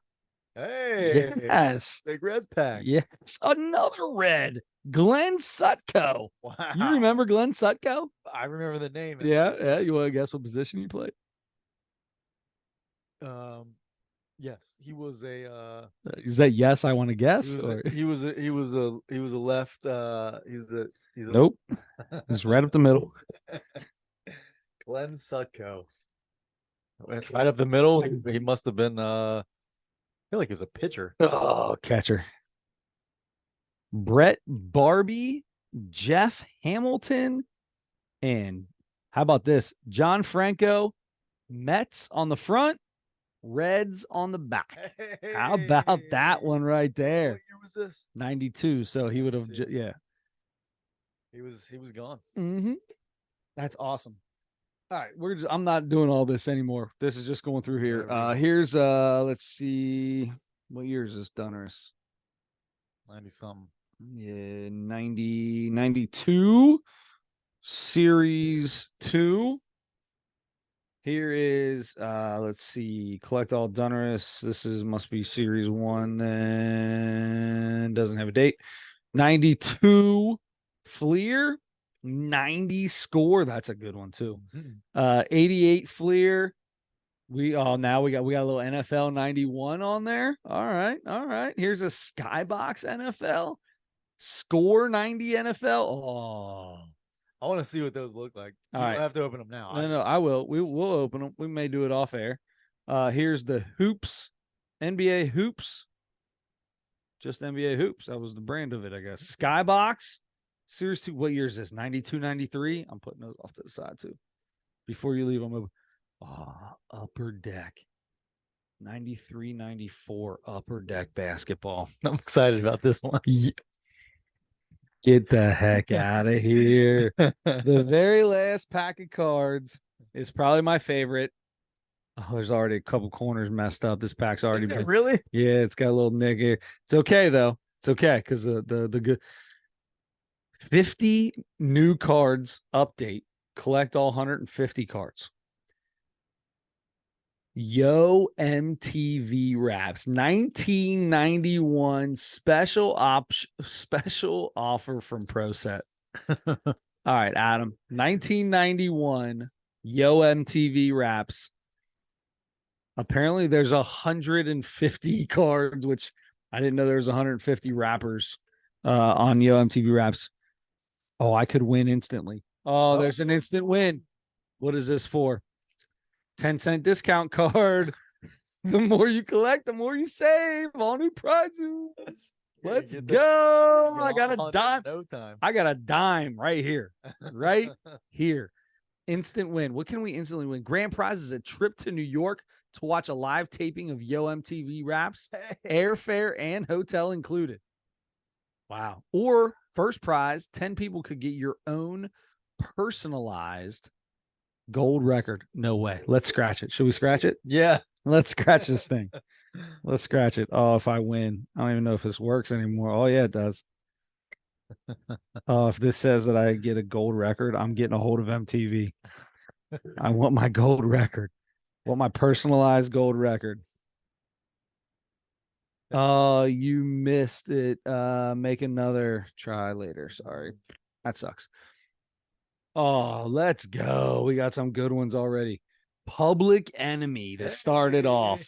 Hey, yes, big Reds pack. Yes, another red. Glenn Sutko. Wow. You remember Glenn Sutko? I remember the name. Yeah. You want to guess what position he played? Yes, he was a. Is that yes? I want to guess. He was a left. Nope. He's right up the middle. Glenn Sutko. Right up the middle. He must have been. I feel like he was a pitcher. Oh, catcher. Brett Barbie, Jeff Hamilton, and how about this? John Franco, Mets on the front, Reds on the back. Hey, how about that one right there? What year was this? 92. So he would have, yeah. He was gone. Mm-hmm. That's awesome. All right, I'm not doing all this anymore. This is just going through here. Here's let's see, what year is this Donruss? 90-something. Yeah, 92 series 2. Here is let's see, collect all Donruss. This must be series 1, then doesn't have a date. 92 Fleer, 90 score. That's a good one too. 88 Fleer. Now we got a little NFL 91 on there. All right. Here's a Skybox NFL score 90 NFL. Oh, I want to see what those look like. All right. I have to open them now. No, I will. We'll open them. We may do it off air. Here's the Hoops, NBA Hoops. Just NBA Hoops. That was the brand of it, I guess. Skybox Series 2. What year is this? 92, 93? I'm putting those off to the side too. Before you leave them over. Upper Deck. 93, 94 Upper Deck basketball. I'm excited about this one. Get the heck out of here. The very last pack of cards is probably my favorite. Oh, there's already a couple corners messed up. This pack's already been really? Yeah, it's got a little nick here. It's okay though. It's okay because the good 50 new cards update. Collect all 150 cards. Yo MTV Raps 1991 special offer from Pro Set. All right, Adam. 1991 Yo MTV Raps. Apparently there's 150 cards, which I didn't know there was 150 rappers on Yo MTV Raps. Oh, I could win instantly. Oh, there's an instant win. What is this for? 10-cent discount card. The more you collect, the more you save. All new prizes. Let's go. I got a dime. No time. I got a dime right here. Right here. Instant win. What can we instantly win? Grand prize is a trip to New York to watch a live taping of Yo MTV Raps. Airfare and hotel included. Wow. Or first prize, 10 people could get your own personalized gold record. No way. Let's scratch it. Should we scratch it? Yeah. Let's scratch this thing. Let's scratch it. Oh, if I win. I don't even know if this works anymore. Oh, yeah, it does. Oh, if this says that I get a gold record, I'm getting a hold of MTV. I want my gold record. I want my personalized gold record. Oh, you missed it. Make another try later. Sorry. That sucks. Oh, let's go. We got some good ones already. Public Enemy to start it off.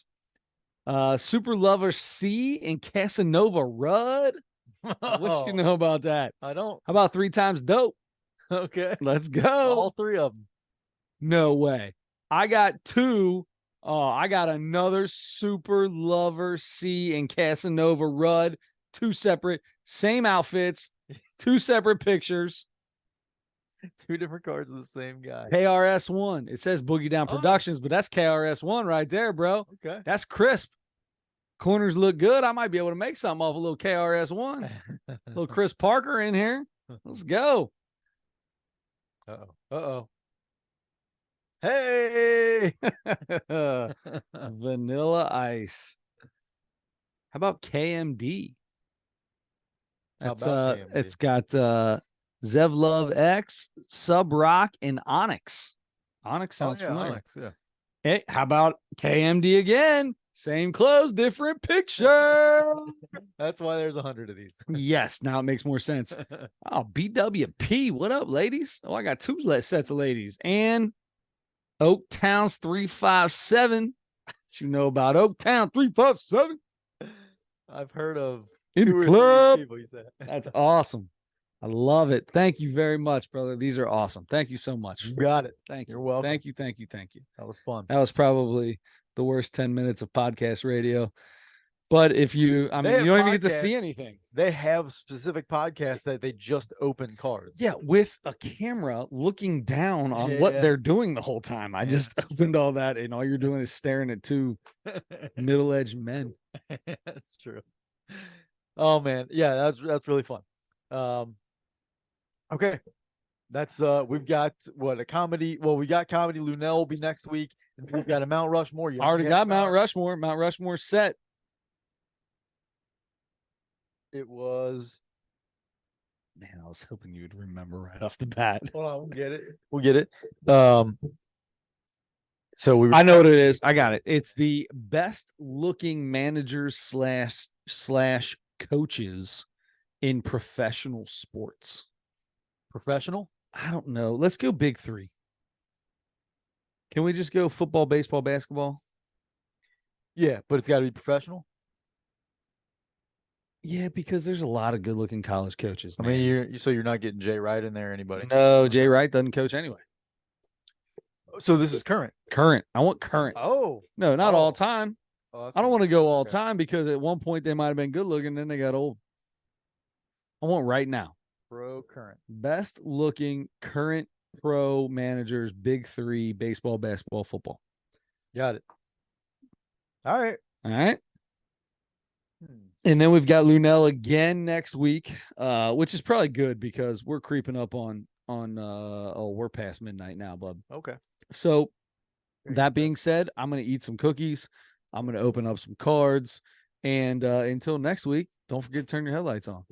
Super Lover C and Casanova Rudd. What you know about that? I don't. How about 3 times dope? Okay. Let's go. All 3 of them. No way. I got 2. Oh, I got another Super Lover C and Casanova Rudd. 2 separate, same outfits, 2 separate pictures. 2 different cards of the same guy. KRS-One. It says Boogie Down Productions, but that's KRS-One right there, bro. Okay. That's crisp. Corners look good. I might be able to make something off a little KRS-One. Little Chris Parker in here. Let's go. Uh-oh. Hey! Vanilla Ice. How about KMD? That's KMD? It's got Zev Love X, Sub Rock, and Onyx. Onyx sounds familiar. Onyx, yeah. Hey, how about KMD again? Same clothes, different picture. That's why there's 100 of these. Yes, now it makes more sense. Oh, BWP. What up, ladies? Oh, I got 2 sets of ladies. And Oaktown's 357. What you know about Oaktown 357? I've heard of In 2 the or 3 club. people you said. That's awesome. I love it. Thank you very much, brother. These are awesome. Thank you so much. You got it. Thank you. You're welcome. Thank you. Thank you. Thank you. That was fun. That was probably the worst 10 minutes of podcast radio. But if you, I mean, you don't even get to see anything. They have specific podcasts that they just open cards. Yeah, with a camera looking down on what they're doing the whole time. I just opened all that, and all you're doing is staring at 2 middle-aged men. That's true. Oh man, yeah, that's really fun. Okay, that's we've got what a comedy. Well, we got comedy. Lunel will be next week. And we've got a Mount Rushmore. You already got Mount Rushmore. Mount Rushmore set. It was. Man, I was hoping you would remember right off the bat. Hold on, we'll get it. We'll get it. So I know what it is. I got it. It's the best looking managers slash coaches in professional sports. Professional? I don't know. Let's go big 3. Can we just go football, baseball, basketball? Yeah, but it's got to be professional. Yeah, because there's a lot of good looking college coaches. Man. I mean, you're not getting Jay Wright in there, anybody? No, Jay Wright doesn't coach anyway. So this is current. Current. I want current. Oh. No, not all time. Oh, I don't want to go all time because at one point they might have been good looking, then they got old. I want right now. Pro current. Best looking current pro managers, big 3, baseball, basketball, football. Got it. All right. All right. And then we've got Lunel again next week, which is probably good because we're creeping up on we're past midnight now, bub. Okay. So that being said, I'm going to eat some cookies. I'm going to open up some cards. And until next week, don't forget to turn your headlights on.